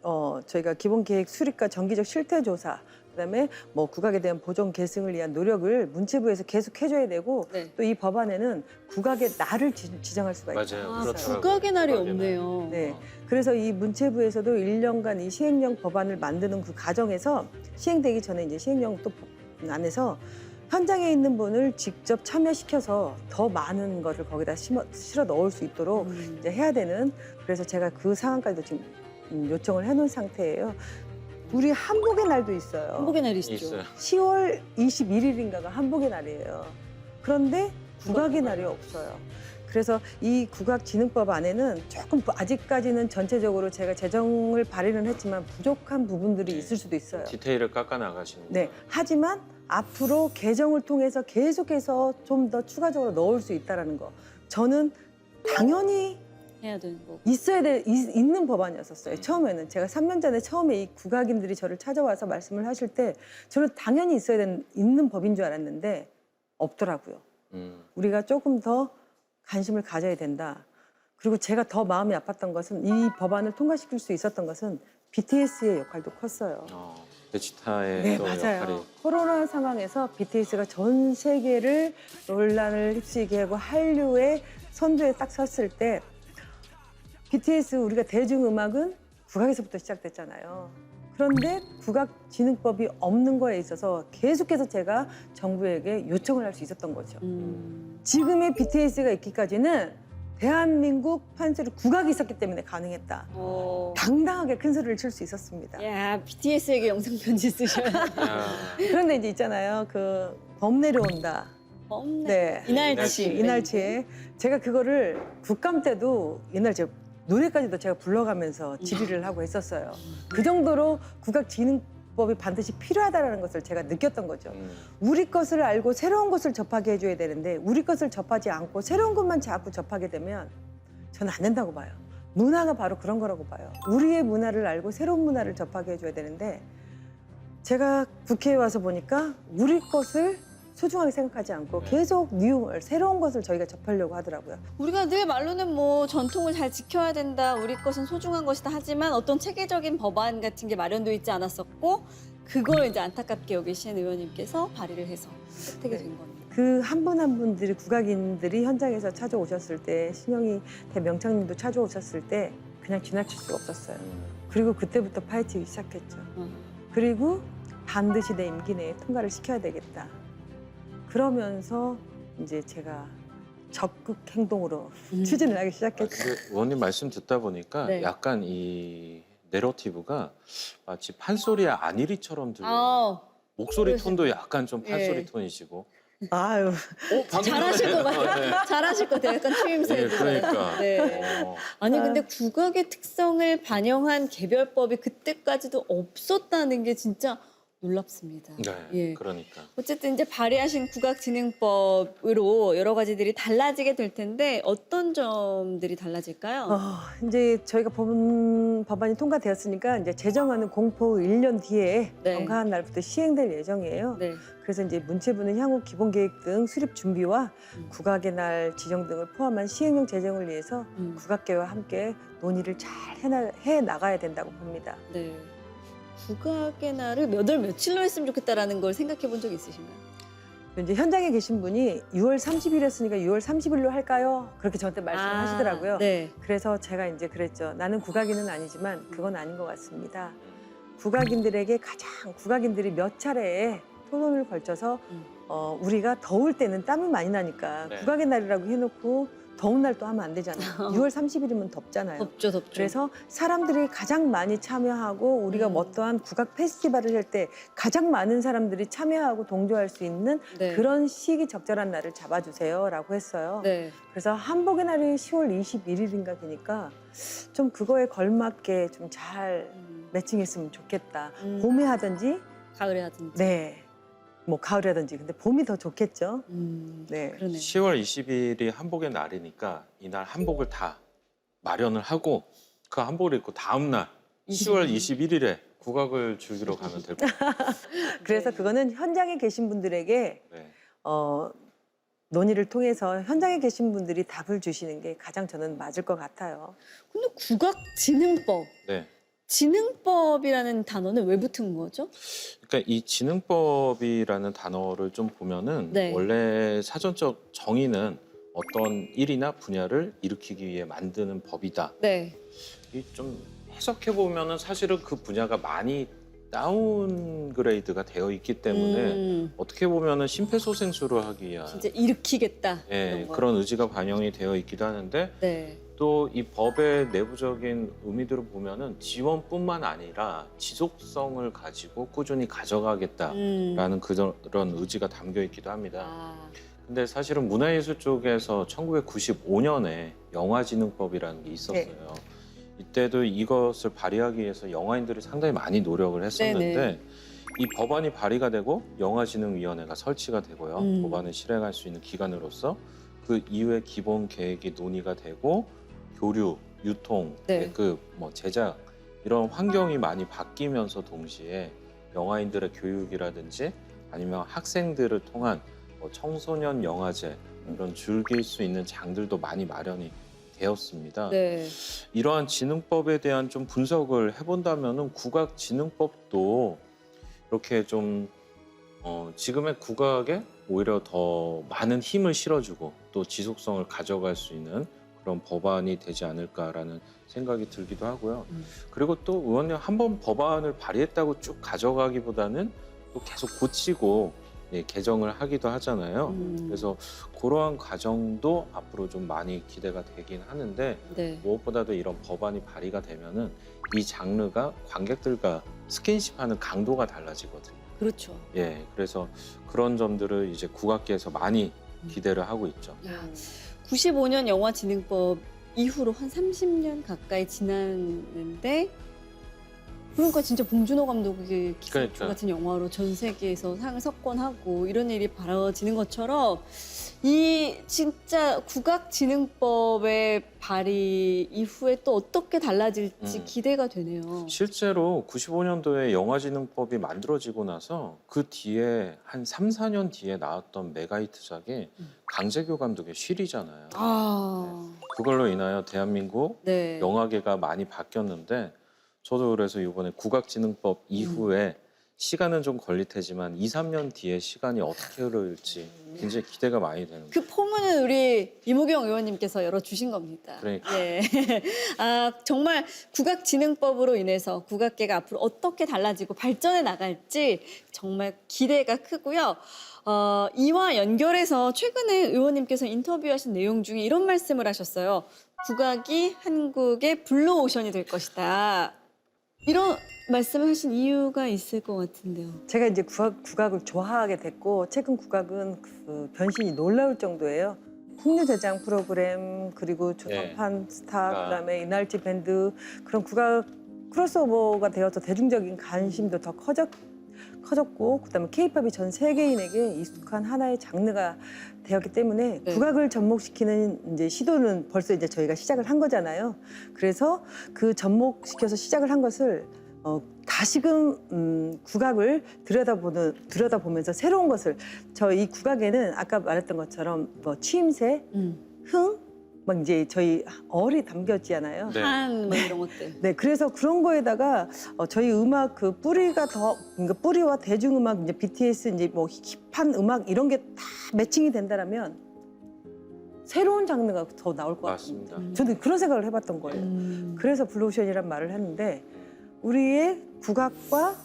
저희가 기본계획 수립과 정기적 실태조사 그다음에 뭐 국악에 대한 보존 계승을 위한 노력을 문체부에서 계속 해줘야 되고 네. 또 이 법안에는 국악의 날을 지정할 수가 있어요. 맞아요. 아, 그렇더라고요. 국악의 날이 국악의 없네요. 네. 그래서 이 문체부에서도 1년간 이 시행령 법안을 만드는 그 과정에서 시행되기 전에 이제 시행령 또 안에서 현장에 있는 분을 직접 참여시켜서 더 많은 거를 거기다 실어 넣을 수 있도록 이제 해야 되는 그래서 제가 그 상황까지도 지금 요청을 해놓은 상태예요. 우리 한복의 날도 있어요. 한복의 날이시죠. 있어요. 10월 21일인가가 한복의 날이에요. 그런데 국악의 날이 없어요. 그래서 이 국악진흥법 안에는 조금 아직까지는 전체적으로 제가 재정을 발의는 했지만 부족한 부분들이 있을 수도 있어요. 디테일을 깎아 나가시는 네. 거예요. 하지만 앞으로 개정을 통해서 계속해서 좀 더 추가적으로 넣을 수 있다는 거. 저는 당연히 해야 되는 거고. 있는 법안이었었어요. 처음에는 제가 3년 전에 처음에 이 국악인들이 저를 찾아와서 말씀을 하실 때 저는 당연히 있는 법인 줄 알았는데 없더라고요. 우리가 조금 더 관심을 가져야 된다. 그리고 제가 더 마음이 아팠던 것은 이 법안을 통과시킬 수 있었던 것은 BTS의 역할도 컸어요. 베지타의 네, 또 맞아요. 역할이 코로나 상황에서 BTS가 전 세계를 논란을 휩쓰게 하고 한류의 선두에 딱 섰을 때 BTS 우리가 대중음악은 국악에서부터 시작됐잖아요. 그런데 국악진흥법이 없는 거에 있어서 계속해서 제가 정부에게 요청을 할 수 있었던 거죠. 지금의 BTS가 있기까지는 대한민국 판세로 국악이 있었기 때문에 가능했다. 당당하게 큰 소리를 칠 수 있었습니다. 야, BTS에게 영상 편지 쓰셔야 돼. 야, 그런데 이제 있잖아요. 그 범 내려온다. 없네. 네. 이날치. 이날치에 제가 그거를 국감 때도 옛날 제가 노래까지도 제가 불러가면서 질의를 하고 했었어요. 그 정도로 국악진흥법이 반드시 필요하다는 것을 제가 느꼈던 거죠. 우리 것을 알고 새로운 것을 접하게 해줘야 되는데 우리 것을 접하지 않고 새로운 것만 자꾸 접하게 되면 저는 안 된다고 봐요. 문화가 바로 그런 거라고 봐요. 우리의 문화를 알고 새로운 문화를 접하게 해줘야 되는데 제가 국회에 와서 보니까 우리 것을 소중하게 생각하지 않고 계속 뉴얼, 새로운 것을 저희가 접하려고 하더라고요. 우리가 늘 말로는 뭐 전통을 잘 지켜야 된다, 우리 것은 소중한 것이다 하지만 어떤 체계적인 법안 같은 게 마련되어 있지 않았었고 그걸 이제 안타깝게 여기신 의원님께서 발의를 해서 혜택이 된 겁니다. 그 한 분 한 분들이 국악인들이 현장에서 찾아오셨을 때 신영희 대명창님도 찾아오셨을 때 그냥 지나칠 수가 없었어요. 그리고 그때부터 파헤치기 시작했죠. 그리고 반드시 내 임기 내에 통과를 시켜야 되겠다. 그러면서 이제 제가 적극 행동으로 추진을 하기 시작했죠. 근데 의원님 말씀 듣다 보니까 네. 약간 이 내러티브가 마치 판소리의 안일이처럼 들려요. 아, 목소리 그러시- 톤도 약간 좀 판소리 예. 톤이시고. 아유, 방금 잘하실 것 같아요. 네. 잘하실 것 같아요. 약간 추임새. 네, 그러니까. 네. 어, 아니 근데 국악의 특성을 반영한 개별법이 그때까지도 없었다는 게 진짜 놀랍습니다. 네, 예. 그러니까. 어쨌든 이제 발의하신 국악진흥법으로 여러 가지들이 달라지게 될 텐데 어떤 점들이 달라질까요? 이제 저희가 법안이 통과되었으니까 이제 제정하는 공포 1년 뒤에 네. 정가한 날부터 시행될 예정이에요. 네. 그래서 이제 문체부는 향후 기본계획 등 수립 준비와 국악의 날 지정 등을 포함한 시행령 제정을 위해서 국악계와 함께 논의를 잘 해 나가야 된다고 봅니다. 네. 국악의 날을 몇 월 며칠로 했으면 좋겠다라는 걸 생각해 본 적 있으신가요? 이제 현장에 계신 분이 6월 30일 했으니까 6월 30일로 할까요? 그렇게 저한테 말씀하시더라고요. 네. 그래서 제가 이제 그랬죠. 나는 국악인은 아니지만 그건 아닌 것 같습니다. 국악인들에게 국악인들이 몇 차례에 토론을 걸쳐서 우리가 더울 때는 땀이 많이 나니까 네. 국악의 날이라고 해놓고 더운 날 또 하면 안 되잖아요. 6월 30일이면 덥잖아요. 덥죠, 덥죠. 그래서 사람들이 가장 많이 참여하고 우리가 어떠한 국악 페스티벌을 할 때 가장 많은 사람들이 참여하고 동조할 수 있는 네. 그런 시기 적절한 날을 잡아주세요라고 했어요. 네. 그래서 한복의 날이 10월 21일인가 되니까 좀 그거에 걸맞게 좀 잘 매칭했으면 좋겠다. 봄에 하든지, 가을에 하든지. 네, 뭐 가을에 하든지. 근데 봄이 더 좋겠죠. 네. 그러네요. 10월 20일이 한복의 날이니까 이날 한복을 다 마련을 하고 그 한복을 입고 다음 날 10월 21일에 국악을 즐기러 가면 될 것 같아요. 그래서 그거는 현장에 계신 분들에게 네. 논의를 통해서 현장에 계신 분들이 답을 주시는 게 가장 저는 맞을 것 같아요. 근데 국악진흥법. 네. 진흥법이라는 단어는 왜 붙은 거죠? 그러니까 이 진흥법이라는 단어를 좀 보면은 네. 원래 사전적 정의는 어떤 일이나 분야를 일으키기 위해 만드는 법이다. 네. 이 좀 해석해 보면은 사실은 그 분야가 많이 다운그레이드가 되어 있기 때문에 어떻게 보면은 심폐소생술을 하기 위한 진짜 일으키겠다. 예, 이런 거. 그런 의지가 반영이 되어 있기도 하는데 네. 또 이 법의 내부적인 의미들을 보면은 지원뿐만 아니라 지속성을 가지고 꾸준히 가져가겠다라는 그런 의지가 담겨 있기도 합니다. 아, 근데 사실은 문화예술 쪽에서 1995년에 영화진흥법이라는 게 있었어요. 네. 이때도 이것을 발의하기 위해서 영화인들이 상당히 많이 노력을 했었는데 네네. 이 법안이 발의가 되고 영화진흥위원회가 설치가 되고요. 음. 법안을 실행할 수 있는 기관으로서 그 이후에 기본 계획이 논의가 되고 교류, 유통, 네. 배급, 뭐 제작 이런 환경이 많이 바뀌면서 동시에 영화인들의 교육이라든지 아니면 학생들을 통한 뭐 청소년 영화제 이런 즐길 수 있는 장들도 많이 마련이 되었습니다. 네. 이러한 진흥법에 대한 좀 분석을 해본다면은 국악진흥법도 이렇게 좀 지금의 국악에 오히려 더 많은 힘을 실어주고 또 지속성을 가져갈 수 있는 그런 법안이 되지 않을까라는 생각이 들기도 하고요. 그리고 또 의원님 한 번 법안을 발의했다고 쭉 가져가기보다는 또 계속 고치고 개정을 하기도 하잖아요. 그래서 그러한 과정도 앞으로 좀 많이 기대가 되긴 하는데 네. 무엇보다도 이런 법안이 발의가 되면은 이 장르가 관객들과 스킨십하는 강도가 달라지거든요. 그렇죠. 예, 그래서 그런 점들을 이제 국악계에서 많이 기대를 하고 있죠. 야, 95년 영화진흥법 이후로 한 30년 가까이 지났는데 그러니까 진짜 봉준호 감독의 기생충 그러니까. 같은 영화로 전 세계에서 상을 석권하고 이런 일이 벌어지는 것처럼 이 진짜 국악진흥법의 발의 이후에 또 어떻게 달라질지 기대가 되네요. 실제로 95년도에 영화진흥법이 만들어지고 나서 그 뒤에 한 3, 4년 뒤에 나왔던 메가히트작이 강재규 감독의 쉬리잖아요. 아, 그걸로 인하여 대한민국 네. 영화계가 많이 바뀌었는데 저도 그래서 이번에 국악진흥법 이후에 시간은 좀 걸릴 테지만 2, 3년 뒤에 시간이 어떻게 흐를지 굉장히 기대가 많이 되는 거예요. 그 포문은 우리 이모경 의원님께서 열어주신 겁니다. 그러니까. 예. 아, 정말 국악진흥법으로 인해서 국악계가 앞으로 어떻게 달라지고 발전해 나갈지 정말 기대가 크고요. 이와 연결해서 최근에 의원님께서 인터뷰하신 내용 중에 이런 말씀을 하셨어요. 국악이 한국의 블루오션이 될 것이다. 이런 말씀을 하신 이유가 있을 것 같은데요. 제가 이제 국악을 좋아하게 됐고 최근 국악은 그 변신이 놀라울 정도예요. 풍류대장 프로그램 그리고 조선판 스타 그다음에 이날치 밴드 그런 국악 크로스오버가 되어서 대중적인 관심도 더 커졌고 그다음에 케이팝이 전 세계인에게 익숙한 하나의 장르가 되었기 때문에 네. 국악을 접목시키는 이제 시도는 벌써 이제 저희가 시작을 한 거잖아요. 그래서 그 접목시켜서 시작을 한 것을 다시금 국악을 들여다보면서 새로운 것을 저 이 국악에는 아까 말했던 것처럼 뭐 취임새, 흥, 막 이제 저희 얼이 담겼잖아요. 네. 한 뭐 이런 것들. 네, 그래서 그런 거에다가 저희 음악 그 뿌리가 그러니까 뿌리와 대중음악 이제 BTS 이제 뭐 힙한 음악 이런 게 다 매칭이 된다라면 새로운 장르가 더 나올 것 같습니다. 맞습니다. 저는 그런 생각을 해봤던 거예요. 그래서 블루오션이란 말을 하는데 우리의 국악과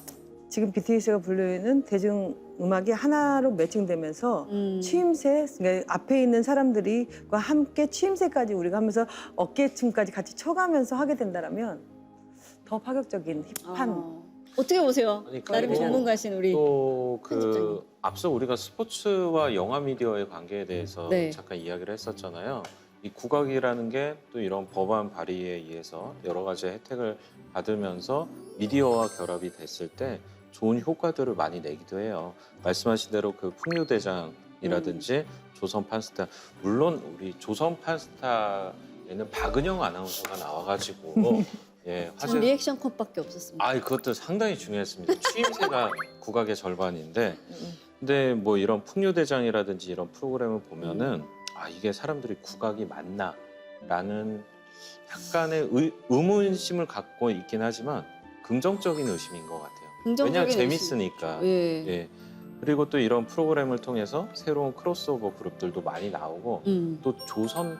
지금 BTS가 불리는 대중음악이 하나로 매칭되면서 취임새, 그러니까 앞에 있는 사람들과 함께 취임새까지 우리가 하면서 어깨춤까지 같이 쳐가면서 하게 된다면 더 파격적인 힙한 어떻게 보세요? 아니, 나름 그리고 전문가신 우리 또 편집장님. 그 앞서 우리가 스포츠와 영화 미디어의 관계에 대해서 네. 잠깐 이야기를 했었잖아요. 이 국악이라는 게 또 이런 법안 발의에 의해서 여러 가지 혜택을 받으면서 미디어와 결합이 됐을 때 좋은 효과들을 많이 내기도 해요. 말씀하신 대로 그 풍류대장이라든지 조선 판스타, 물론 우리 조선 판스타에는 박은영 아나운서가 나와가지고 예, 전 리액션 컷밖에 없었습니다. 아, 그것도 상당히 중요했습니다. 취임새가 국악의 절반인데, 근데 뭐 이런 풍류대장이라든지 이런 프로그램을 보면은 아, 이게 사람들이 국악이 맞나라는 약간의 의문심을 갖고 있긴 하지만 긍정적인 의심인 것 같아요. 왜냐하면 긍정적인 재밌으니까. 예. 예. 그리고 또 이런 프로그램을 통해서 새로운 크로스오버 그룹들도 많이 나오고 또 조선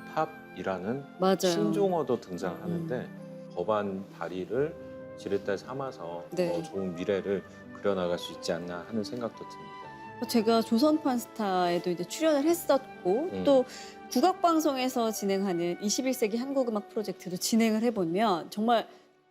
팝이라는 맞아요. 신종어도 등장하는데 법안 발의를 지렛대 삼아서 네. 더 좋은 미래를 그려나갈 수 있지 않나 하는 생각도 듭니다. 제가 조선판 스타에도 이제 출연을 했었고 또 국악방송에서 진행하는 21세기 한국음악 프로젝트도 진행을 해보면 정말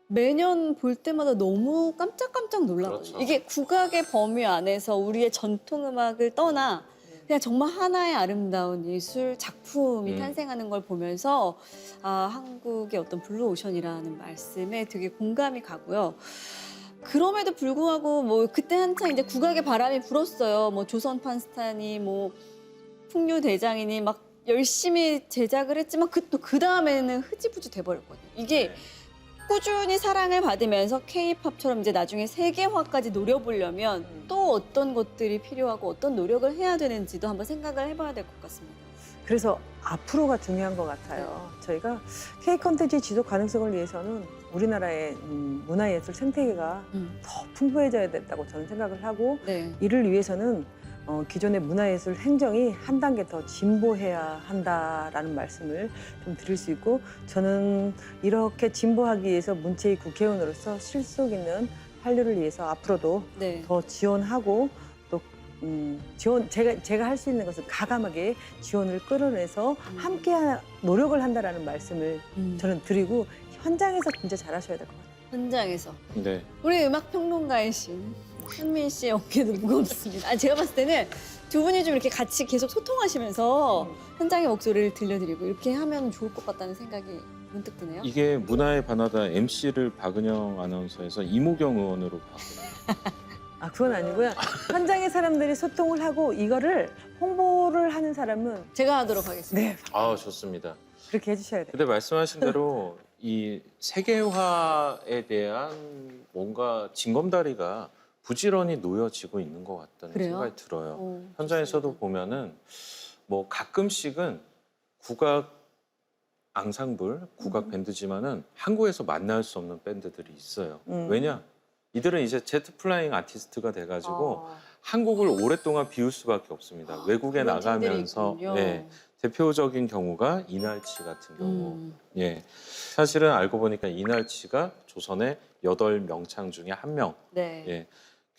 매년 볼 때마다 너무 깜짝깜짝 놀라거든요. 그렇죠. 이게 국악의 범위 안에서 우리의 전통음악을 떠나 그냥 정말 하나의 아름다운 예술 작품이 탄생하는 걸 보면서 아, 한국의 어떤 블루오션이라는 말씀에 되게 공감이 가고요. 그럼에도 불구하고 뭐 그때 한창 이제 국악의 바람이 불었어요. 뭐 조선 판스타니 뭐 풍류대장이니 막 열심히 제작을 했지만 또 그 다음에는 흐지부지 돼버렸거든요. 이게 네. 꾸준히 사랑을 받으면서 K-팝처럼 이제 나중에 세계화까지 노려보려면 또 어떤 것들이 필요하고 어떤 노력을 해야 되는지도 한번 생각을 해봐야 될 것 같습니다. 그래서 앞으로가 중요한 것 같아요. 저희가 K 콘텐츠 지속 가능성을 위해서는 우리나라의 문화예술 생태계가 더 풍부해져야 된다고 저는 생각을 하고 네. 이를 위해서는 기존의 문화예술 행정이 한 단계 더 진보해야 한다라는 말씀을 좀 드릴 수 있고 저는 이렇게 진보하기 위해서 문체위 국회의원으로서 실속 있는 한류를 위해서 앞으로도 네. 더 지원하고 또 제가 할 수 있는 것은 가감하게 지원을 끌어내서 함께 노력을 한다라는 말씀을 저는 드리고 현장에서 진짜 잘하셔야 될 것 같아요. 현장에서 네. 우리 음악 평론가이신 현민 씨의 어깨도 무겁습니다. 아니, 제가 봤을 때는 두 분이 좀 이렇게 같이 계속 소통하시면서 현장의 목소리를 들려드리고 이렇게 하면 좋을 것 같다는 생각이 문득 드네요. 이게 문화의 바나다 MC를 박은영 아나운서에서 이모경 의원으로 바꾸요. 아, 그건 아니고요. 현장의 사람들이 소통을 하고 이거를 홍보를 하는 사람은 제가 하도록 하겠습니다. 네, 아, 좋습니다. 그렇게 해주셔야 돼요. 근데 말씀하신 대로 이 세계화에 대한 뭔가 징검다리가 부지런히 놓여지고 있는 것 같다는 그래요? 생각이 들어요. 오, 현장에서도 좋습니다. 보면은 뭐 가끔씩은 국악 앙상블, 국악 밴드지만은 한국에서 만날 수 없는 밴드들이 있어요. 왜냐? 이들은 이제 제트 플라잉 아티스트가 돼가지고 한국을 오랫동안 비울 수밖에 없습니다. 외국에 그런 팀들이 나가면서 있군요. 네, 대표적인 경우가 이날치 같은 경우. 예, 사실은 알고 보니까 이날치가 조선의 8명창 중에 한 명. 네. 예,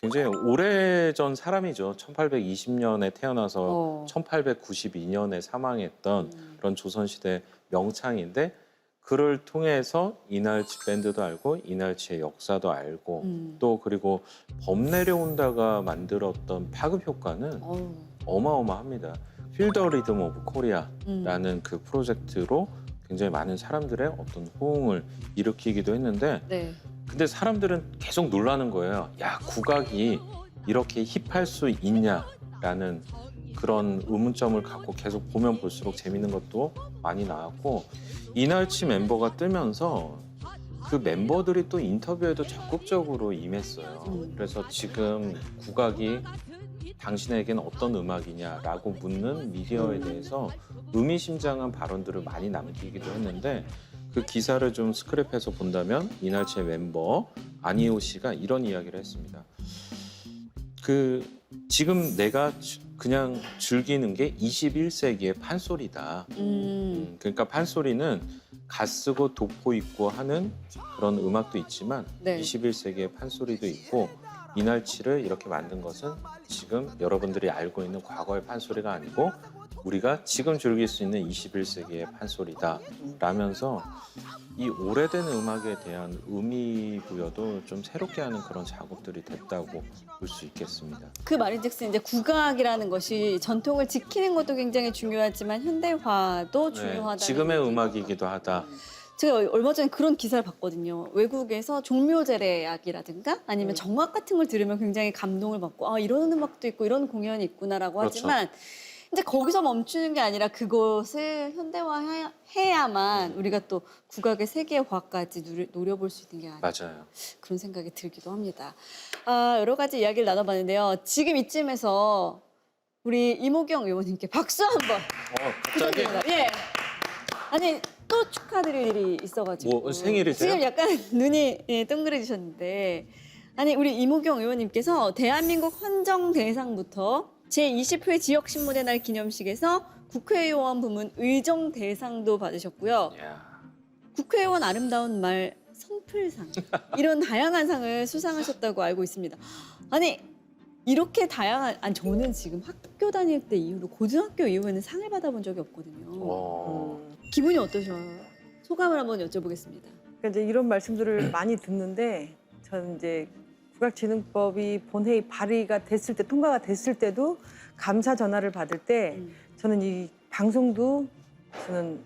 굉장히 오래전 사람이죠. 1820년에 태어나서 1892년에 사망했던 그런 조선시대 명창인데 그를 통해서 이날치 밴드도 알고 이날치의 역사도 알고 또 그리고 범 내려온다가 만들었던 파급 효과는 어마어마합니다. Feel the Rhythm of Korea라는 그 프로젝트로 굉장히 많은 사람들의 어떤 호응을 일으키기도 했는데 네. 근데 사람들은 계속 놀라는 거예요. 야, 국악이 이렇게 힙할 수 있냐라는 그런 의문점을 갖고 계속 보면 볼수록 재밌는 것도 많이 나왔고 이날치 멤버가 뜨면서 그 멤버들이 또 인터뷰에도 적극적으로 임했어요. 그래서 지금 국악이 당신에게는 어떤 음악이냐라고 묻는 미디어에 대해서 의미심장한 발언들을 많이 남기기도 했는데 그 기사를 좀 스크랩해서 본다면 이날치의 멤버 안희호 씨가 이런 이야기를 했습니다. 지금 내가 그냥 즐기는 게 21세기의 판소리다. 그러니까 판소리는 갓 쓰고 도포 있고 하는 그런 음악도 있지만 네. 21세기의 판소리도 있고 이날치를 이렇게 만든 것은 지금 여러분들이 알고 있는 과거의 판소리가 아니고 우리가 지금 즐길 수 있는 21세기의 판소리다 라면서 이 오래된 음악에 대한 의미 부여도 좀 새롭게 하는 그런 작업들이 됐다고 볼 수 있겠습니다. 그 말인즉슨 이제 국악이라는 것이 전통을 지키는 것도 굉장히 중요하지만 현대화도 중요하다. 지금의 음악이기도 하다. 제가 얼마 전에 그런 기사를 봤거든요. 외국에서 종묘제례악이라든가 아니면 정악 같은 걸 들으면 굉장히 감동을 받고 아 이런 음악도 있고 이런 공연이 있구나라고 그렇죠. 하지만 이제 거기서 멈추는 게 아니라 그것을 현대화해야만 우리가 또 국악의 세계화까지 노려볼 수 있는 게 아닐까 맞아요. 그런 생각이 들기도 합니다. 여러 가지 이야기를 나눠봤는데요. 지금 이쯤에서 우리 이모경 의원님께 박수 한번 갑자기 부탁드립니다. 예. 아니 또 축하드릴 일이 있어가지고 뭐 생일이세요? 지금 약간 눈이 동그래지셨는데 아니 우리 이모경 의원님께서 대한민국 헌정대상부터 제20회 지역신문의 날 기념식에서 국회의원 부문 의정대상도 받으셨고요. 이야. 국회의원 아름다운 말 성필상 이런 다양한 상을 수상하셨다고 알고 있습니다. 아니 이렇게 다양한 저는 지금 학교 다닐 때 이후로 고등학교 이후에는 상을 받아본 적이 없거든요. 기분이 어떠셔요? 소감을 한번 여쭤보겠습니다. 그러니까 이제 이런 말씀들을 많이 듣는데 저는 이제 국악진흥법이 본회의 발의가 됐을 때 통과가 됐을 때도 감사 전화를 받을 때 저는 이 방송도 저는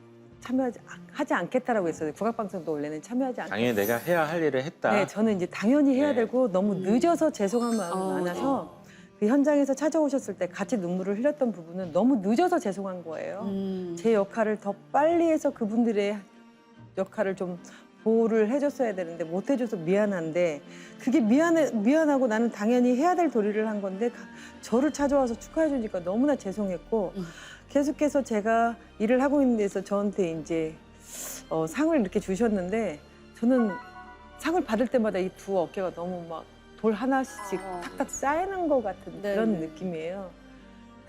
하지 않겠다라고 했어요. 국악방송도 원래는 참여하지 않겠다. 당연히 내가 해야 할 일을 했다. 네, 저는 이제 당연히 해야 네. 되고 너무 늦어서 죄송한 마음이 많아서 그 현장에서 찾아오셨을 때 같이 눈물을 흘렸던 부분은 너무 늦어서 죄송한 거예요. 제 역할을 더 빨리 해서 그분들의 역할을 좀 보호를 해줬어야 되는데 못 해줘서 미안한데 그게 미안하고 나는 당연히 해야 될 도리를 한 건데 저를 찾아와서 축하해 주니까 너무나 죄송했고 계속해서 제가 일을 하고 있는 데서 저한테 이제 상을 이렇게 주셨는데 저는 상을 받을 때마다 이 두 어깨가 너무 막 돌 하나씩 탁탁 쌓이는 것 같은 그런 느낌이에요.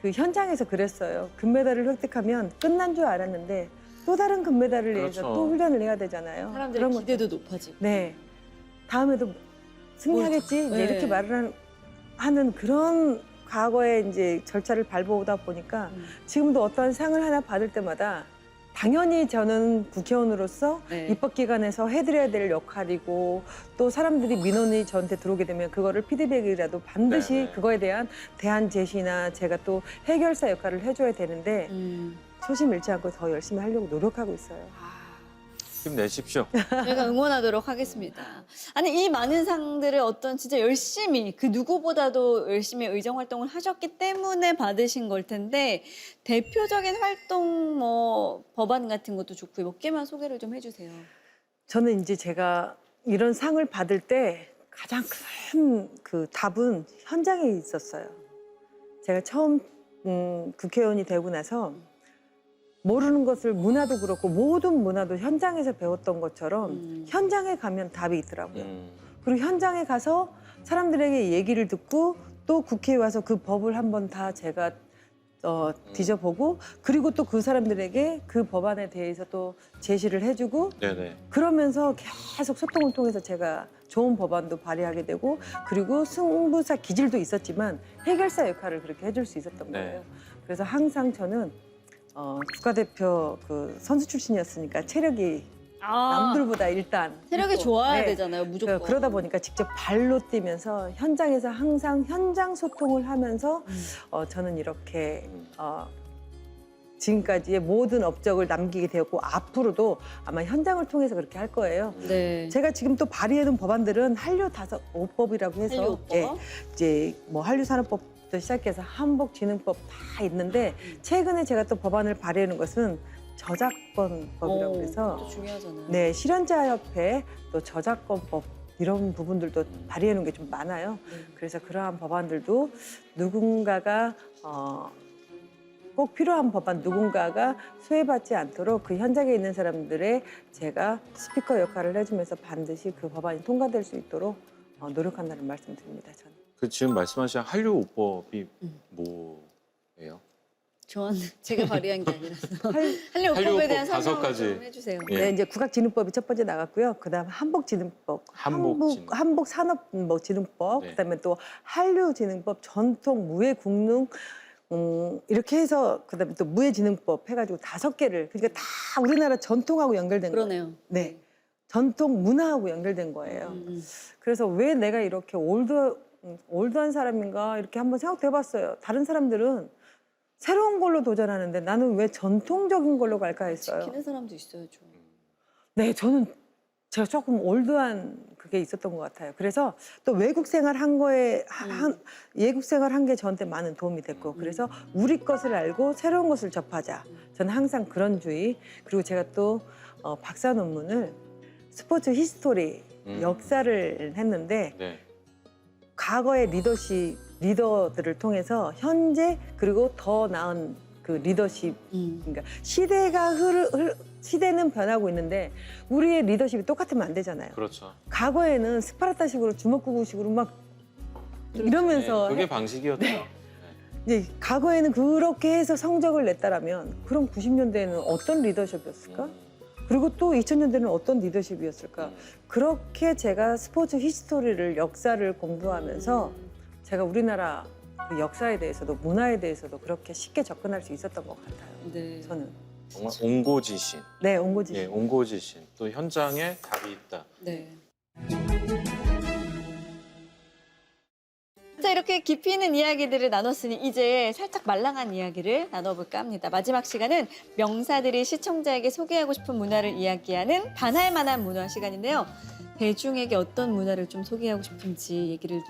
그 현장에서 그랬어요. 금메달을 획득하면 끝난 줄 알았는데 또 다른 금메달을 위해서 그렇죠. 또 훈련을 해야 되잖아요. 사람들의 그런 기대도 높아지고. 네. 다음에도 승리하겠지 이제 이렇게 말을 하는 그런 과거의 이제 절차를 밟아오다 보니까 지금도 어떤 상을 하나 받을 때마다 당연히 저는 국회의원으로서 입법기관에서 해드려야 될 역할이고 또 사람들이 민원이 저한테 들어오게 되면 그거를 피드백이라도 반드시 그거에 대한 대안 제시나 제가 또 해결사 역할을 해줘야 되는데 초심 잃지 않고 더 열심히 하려고 노력하고 있어요. 힘내십시오. 저희가 응원하도록 하겠습니다. 아니 이 많은 상들을 어떤 진짜 열심히 그 누구보다도 열심히 의정 활동을 하셨기 때문에 받으신 걸 텐데 대표적인 활동 뭐 법안 같은 것도 좋고 몇 개만 소개를 좀 해주세요. 저는 이제 제가 이런 상을 받을 때 가장 큰 그 답은 현장에 있었어요. 제가 처음 국회의원이 되고 나서 모르는 것을 문화도 그렇고 모든 문화도 현장에서 배웠던 것처럼 현장에 가면 답이 있더라고요. 그리고 현장에 가서 사람들에게 얘기를 듣고 또 국회에 와서 그 법을 한번 다 제가 뒤져보고 그리고 또 그 사람들에게 그 법안에 대해서 또 제시를 해주고 네네. 그러면서 계속 소통을 통해서 제가 좋은 법안도 발의하게 되고 그리고 승부사 기질도 있었지만 해결사 역할을 그렇게 해줄 수 있었던 거예요. 그래서 항상 저는 국가대표 그 선수 출신이었으니까 체력이 남들보다 일단 체력이 있고, 좋아야 네. 되잖아요, 무조건. 그러다 보니까 직접 발로 뛰면서 현장에서 항상 현장 소통을 하면서 저는 이렇게 지금까지의 모든 업적을 남기게 되었고 앞으로도 아마 현장을 통해서 그렇게 할 거예요. 네. 제가 지금 또 발의해둔 법안들은 한류 5법이라고 해서 한류 5법? 예, 이제 뭐 한류산업법부터 시작해서 한복진흥법 다 있는데 최근에 제가 또 법안을 발의하는 것은 저작권법이라고 해서 또 중요하잖아요. 네 실현자협회 또 저작권법 이런 부분들도 발의해 놓은 게 좀 많아요. 그래서 그러한 법안들도 누군가가 꼭 필요한 법안 누군가가 소외받지 않도록 그 현장에 있는 사람들의 제가 스피커 역할을 해주면서 반드시 그 법안이 통과될 수 있도록 노력한다는 말씀드립니다. 저는. 그 지금 말씀하신 한류 오법이 뭐예요? 저는 제가 발의한 게 아니라서 한류 한류 오법에 대한 오법 설명을 5가지. 좀 해주세요. 예. 네, 이제 국악진흥법이 첫 번째 나갔고요. 그다음 한복진흥법, 한복진흥. 한복산업진흥법, 네. 그다음에 또 한류진흥법, 전통 무예국능 이렇게 해서 그다음에 또 무예진흥법 해가지고 5개를 그러니까 다 우리나라 전통하고 연결된 거예요. 그러네요. 네, 전통 문화하고 연결된 거예요. 음. 그래서 왜 내가 이렇게 올드한 사람인가 이렇게 한번 생각도 해봤어요. 다른 사람들은 새로운 걸로 도전하는데 나는 왜 전통적인 걸로 갈까 했어요. 지키는 사람도 있어야죠. 네, 저는 제가 조금 올드한 그게 있었던 것 같아요. 그래서 또 외국 생활 한 거에 외국 생활 한 게 저한테 많은 도움이 됐고 그래서 우리 것을 알고 새로운 것을 접하자. 저는 항상 그런 주의. 그리고 제가 또 박사 논문을 스포츠 히스토리 역사를 했는데 네. 과거의 리더들을 통해서 현재 그리고 더 나은 그 리더십 그러니까 시대는 변하고 있는데 우리의 리더십이 똑같으면 안 되잖아요. 그렇죠. 과거에는 스파르타식으로 주먹구구식으로 막 이러면서 네, 그게 방식이었죠. 네. 이제 과거에는 그렇게 해서 성적을 냈다라면 그럼 90년대에는 어떤 리더십이었을까? 그리고 또 2000년대는 어떤 리더십이었을까? 그렇게 제가 스포츠 히스토리를 역사를 공부하면서 제가 우리나라 그 역사에 대해서도 문화에 대해서도 그렇게 쉽게 접근할 수 있었던 것 같아요. 네. 저는. 정말 온고지신. 네, 온거지. 예, 온고지신. 또 현장에 답이 있다. 네. 자, 이렇게 깊이 있는 이야기들을 나눴으니 이제 살짝 말랑한 이야기를 나눠볼까 합니다. 마지막 시간은 명사들이 시청자에게 소개하고 싶은 문화를 이야기하는 반할 만한 문화 시간인데요. 대중에게 어떤 문화를 좀 소개하고 싶은지 얘기를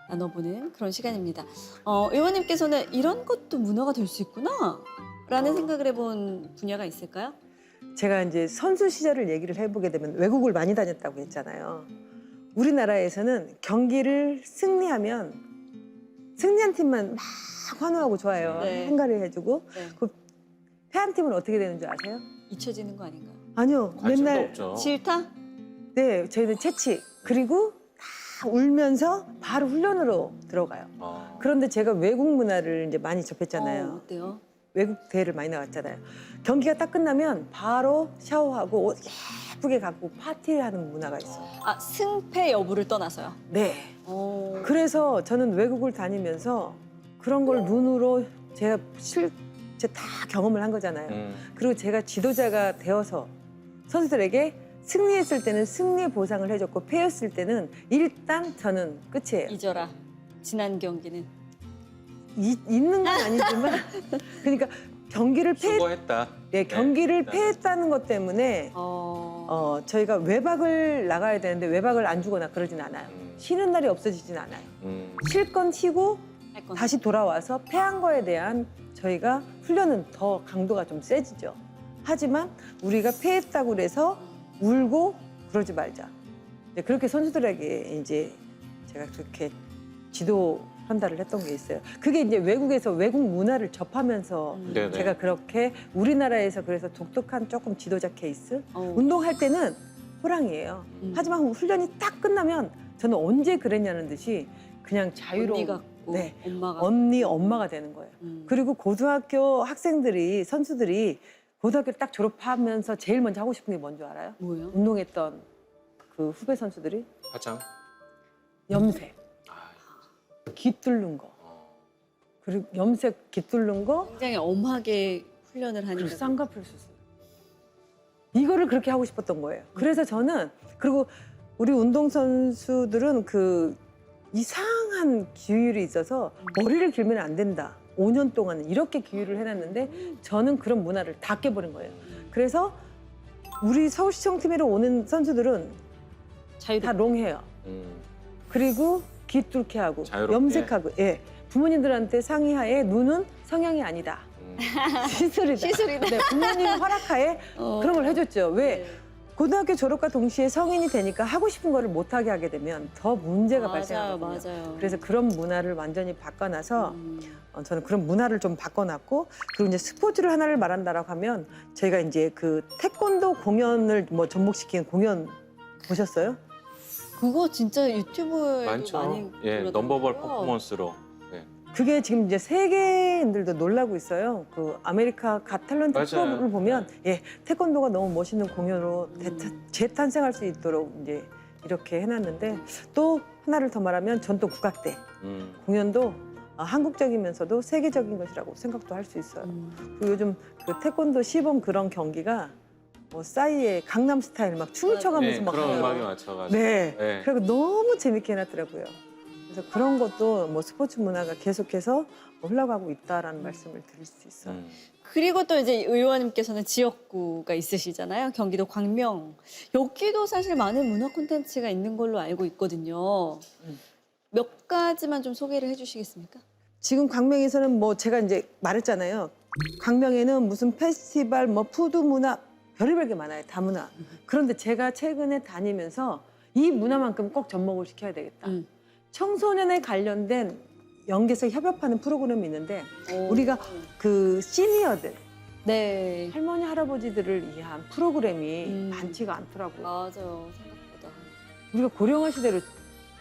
나눠보는 그런 시간입니다. 의원님께서는 이런 것도 문화가 될 수 있구나 라는 생각을 해본 분야가 있을까요? 제가 이제 선수 시절을 얘기를 해보게 되면 외국을 많이 다녔다고 했잖아요. 우리나라에서는 경기를 승리하면 승리한 팀만 막 환호하고 좋아요. 네. 행가를 해주고 네. 그 패한 팀은 어떻게 되는 줄 아세요? 잊혀지는 거 아닌가요? 아니요. 관심도 맨날 없죠. 싫다? 네, 저희는 채찍 그리고 다 울면서 바로 훈련으로 들어가요. 그런데 제가 외국 문화를 이제 많이 접했잖아요. 어때요? 외국 대회를 많이 나갔잖아요. 경기가 딱 끝나면 바로 샤워하고 옷 예쁘게 갖고 파티하는 문화가 있어요. 아, 승패 여부를 떠나서요? 네. 오. 그래서 저는 외국을 다니면서 그런 걸 눈으로 제가 다 경험을 한 거잖아요. 그리고 제가 지도자가 되어서 선수들에게 승리했을 때는 승리의 보상을 해줬고 패했을 때는 일단 저는 끝이에요. 잊어라. 지난 경기는. 있는 건 아니지만 그러니까 경기를 수고했다. 네, 경기를 네. 패했다는 것 때문에 저희가 외박을 나가야 되는데 외박을 안 주거나 그러진 않아요. 쉬는 날이 없어지진 않아요. 쉴 건 쉬고 할 건. 다시 돌아와서 패한 거에 대한 저희가 훈련은 더 강도가 좀 세지죠. 하지만 우리가 패했다고 그래서 울고 그러지 말자. 이제 그렇게 선수들에게 이제 제가 그렇게 지도 편달을 했던 게 있어요. 그게 이제 외국에서 외국 문화를 접하면서 네네. 제가 그렇게 우리나라에서 그래서 독특한 조금 지도자 케이스 어. 운동할 때는 호랑이에요. 하지만 훈련이 딱 끝나면 저는 언제 그랬냐는 듯이 그냥 자유로운 언니 같고 네. 엄마가. 엄마가 되는 거예요. 그리고 고등학교 학생들이 선수들이 고등학교 딱 졸업하면서 제일 먼저 하고 싶은 게 뭔지 알아요? 뭐예요? 운동했던 그 후배 선수들이 화장. 염색, 아, 깃 뚫는 거. 그리고 염색 깃 뚫는 거 굉장히 엄하게 훈련을 하니까. 그리고 쌍꺼풀 수술. 이거를 그렇게 하고 싶었던 거예요. 그래서 저는 그리고 우리 운동선수들은 그 이상한 기율이 있어서 머리를 길면 안 된다. 5년 동안 이렇게 기율을 해놨는데 저는 그런 문화를 다 깨버린 거예요. 그래서 우리 서울시청 팀으로 오는 선수들은 자유롭게. 다 롱해요. 그리고 깃 뚫게 하고 자유롭게. 염색하고 예. 부모님들한테 상의하에 눈은 성형이 아니다. 시술이다. 시술이다. 네, 부모님 허락하에 어. 그런 걸 해줬죠. 왜? 고등학교 졸업과 동시에 성인이 되니까 하고 싶은 거를 못하게 하게 되면 더 문제가 발생하거든요. 맞아요. 그래서 그런 문화를 완전히 바꿔놔서 음. 저는 그런 문화를 좀 바꿔놨고, 그리고 이제 스포츠를 하나를 말한다라고 하면 저희가 이제 그 태권도 공연을 뭐 접목시키는 공연 보셨어요? 그거 진짜 유튜브에 많죠. 많이 예, 올라가더라고요. 넘버벌 퍼포먼스로. 네. 그게 지금 이제 세계인들도 놀라고 있어요. 그 아메리카 갓 탤런트 맞아요. 프로를 보면 예, 태권도가 너무 멋있는 공연으로 재탄생할 수 있도록 이제 이렇게 해놨는데, 또 하나를 더 말하면 전통 국악대 공연도 한국적이면서도 세계적인 것이라고 생각도 할 수 있어요. 그리고 요즘 그 태권도 시범 그런 경기가 뭐 싸이의 강남 스타일 막 춤을 춰가면서 네, 막 그런 해요. 음악에 맞춰가지고. 네. 네. 그리고 너무 재밌게 해놨더라고요. 그래서 그런 것도 뭐 스포츠 문화가 계속해서 흘러가고 있다라는 말씀을 드릴 수 있어요. 그리고 또 이제 의원님께서는 지역구가 있으시잖아요. 경기도 광명. 여기도 사실 많은 문화 콘텐츠가 있는 걸로 알고 있거든요. 몇 가지만 좀 소개를 해주시겠습니까? 지금 광명에서는 뭐 제가 이제 말했잖아요. 광명에는 무슨 페스티벌, 뭐 푸드 문화, 별의별 게 많아요. 다문화. 그런데 제가 최근에 다니면서 이 문화만큼 꼭 접목을 시켜야 되겠다. 청소년에 관련된 연계에서 협업하는 프로그램이 있는데, 우리가 그 시니어들, 네. 할머니, 할아버지들을 위한 프로그램이 많지가 않더라고요. 맞아요. 생각보다. 우리가 고령화 시대로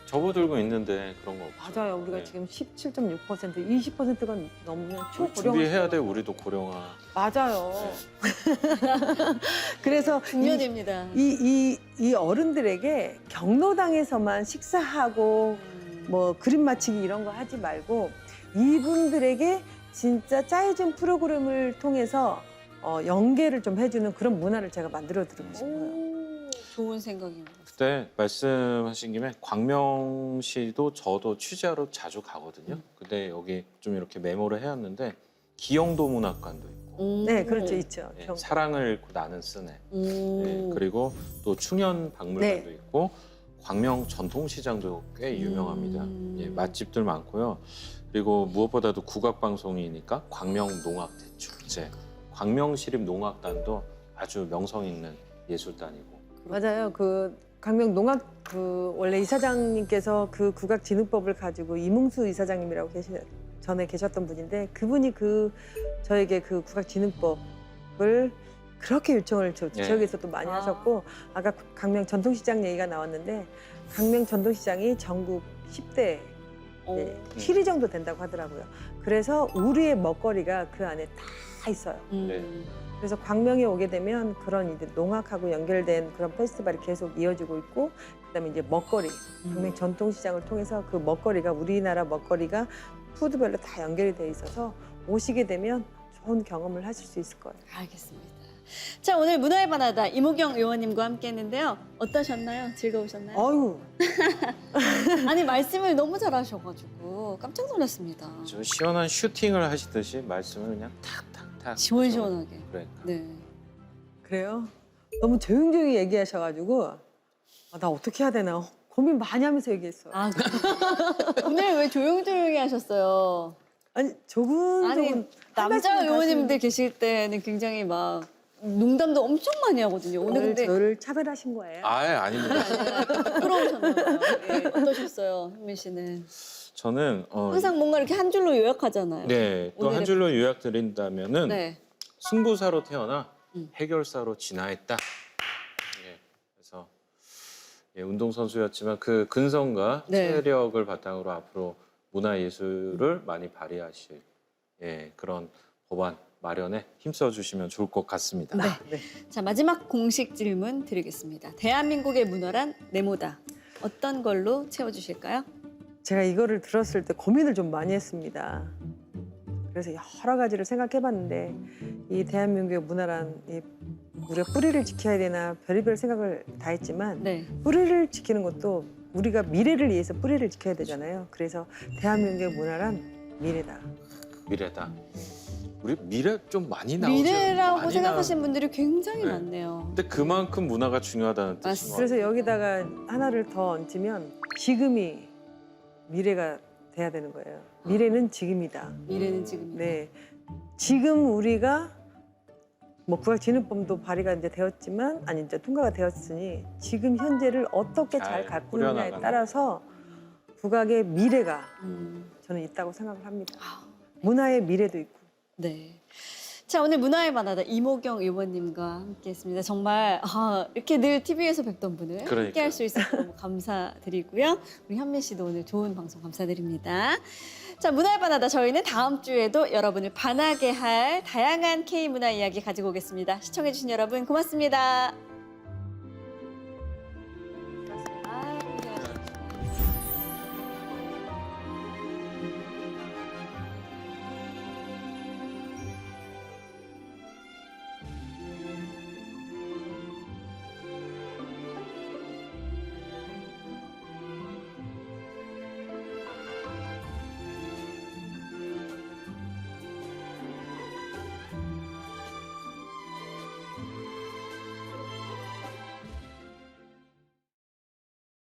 접어들고 있는데 그런 거 없죠. 맞아요. 우리가 네. 지금 17.6%, 20%가 넘으면 초고령화 준비해야 돼, 시대라고. 우리도 고령화. 맞아요. 네. 그래서 중요됩니다. 이 어른들에게 경로당에서만 식사하고 뭐 그림 맞히기 이런 거 하지 말고, 이분들에게 진짜 짜여진 프로그램을 통해서 연계를 좀 해주는 그런 문화를 제가 만들어드리고 싶어요. 오, 좋은 생각입니다. 그때 말씀하신 김에 광명시도 저도 취재하러 자주 가거든요. 근데 여기 좀 이렇게 메모를 해왔는데 기영도 문학관도 있고, 네, 그렇죠, 있죠. 예, 사랑을 잃고 나는 쓰네. 오. 예, 그리고 또 충현 박물관도 네. 있고 광명 전통시장도 꽤 유명합니다. 예, 맛집들 많고요. 그리고 무엇보다도 국악방송이니까 광명 농악대축제, 광명시립농악단도 아주 명성 있는 예술단이고. 맞아요. 그 광명 농악 그 원래 이사장님께서 그 국악진흥법을 가지고 이뭉수 이사장님이라고 전에 계셨던 분인데, 그분이 저에게 그 국악진흥법을 그렇게 요청을 저 예. 지역에서 또 많이 하셨고, 아까 광명 전통시장 얘기가 나왔는데, 광명 전통시장이 전국 10대 네, 7위 정도 된다고 하더라고요. 그래서 우리의 먹거리가 그 안에 다 있어요. 네. 그래서 광명에 오게 되면 그런 이제 농악하고 연결된 그런 페스티벌이 계속 이어지고 있고, 그다음에 이제 먹거리, 광명 전통시장을 통해서 그 먹거리가, 우리나라 먹거리가 푸드별로 다 연결이 돼 있어서 오시게 되면 좋은 경험을 하실 수 있을 거예요. 알겠습니다. 자, 오늘 문화의 바나다 이모경 의원님과 함께했는데요. 어떠셨나요? 즐거우셨나요? 어유 아니, 말씀을 너무 잘하셔가지고 깜짝 놀랐습니다. 좀 시원한 슈팅을 하시듯이 말씀을 그냥 탁탁탁 시원시원하게. 그러니까. 네. 그래요? 너무 조용조용히 얘기하셔가지고 나 어떻게 해야 되나 고민 많이 하면서 얘기했어요. 아, 오늘 왜 조용조용히 하셨어요? 아니 조근조근 아니, 남자 의원님들 계실 때는 굉장히 막 농담도 엄청 많이 하거든요. 오늘 오늘 근데 저를 차별하신 거예요. 아닙니다. 부끄러우셨나 봐요. 예, 어떠셨어요, 현민 씨는? 저는 항상 뭔가 이렇게 한 줄로 요약하잖아요. 네, 또 한 오늘의- 줄로 요약드린다면은 네. 승부사로 태어나 음. 해결사로 진화했다. 예, 그래서 예, 운동선수였지만 그 근성과 네. 체력을 바탕으로 앞으로 문화예술을 많이 발휘하실 그런 법안 마련에 힘써주시면 좋을 것 같습니다. 네. 자, 마지막 공식 질문 드리겠습니다. 대한민국의 문화란 네모다. 어떤 걸로 채워주실까요? 제가 이거를 들었을 때 고민을 좀 많이 했습니다. 그래서 여러 가지를 생각해봤는데, 이 대한민국의 문화란 우리가 뿌리를 지켜야 되나 별의별 생각을 다 했지만, 네. 뿌리를 지키는 것도 우리가 미래를 위해서 뿌리를 지켜야 되잖아요. 그래서 대한민국의 문화란 미래다. 미래다. 우리 미래 좀 많이 나오죠. 미래라고 많이 생각하시는 분들이 굉장히 네. 많네요. 근데 그만큼 문화가 중요하다는 뜻인 맞습니다. 것 그래서 같아요. 여기다가 하나를 더 얹으면 지금이 미래가 돼야 되는 거예요. 미래는 지금이다. 미래는 지금. 네, 지금 우리가 뭐 국악진흥법도 발의가 이제 되었지만 아니 이제 통과가 되었으니 지금 현재를 어떻게 잘 가꾸느냐에 꾸려나가는. 따라서 국악의 미래가 저는 있다고 생각을 합니다. 문화의 미래도 있고. 네. 자, 오늘 문화의 바나다 이모경 의원님과 함께했습니다. 정말 이렇게 늘 TV에서 뵙던 분을 그러니까요. 함께할 수 있어서 너무 감사드리고요. 우리 현미 씨도 오늘 좋은 방송 감사드립니다. 자, 문화의 바나다 저희는 다음 주에도 여러분을 반하게 할 다양한 K 문화 이야기 가지고 오겠습니다. 시청해주신 여러분 고맙습니다.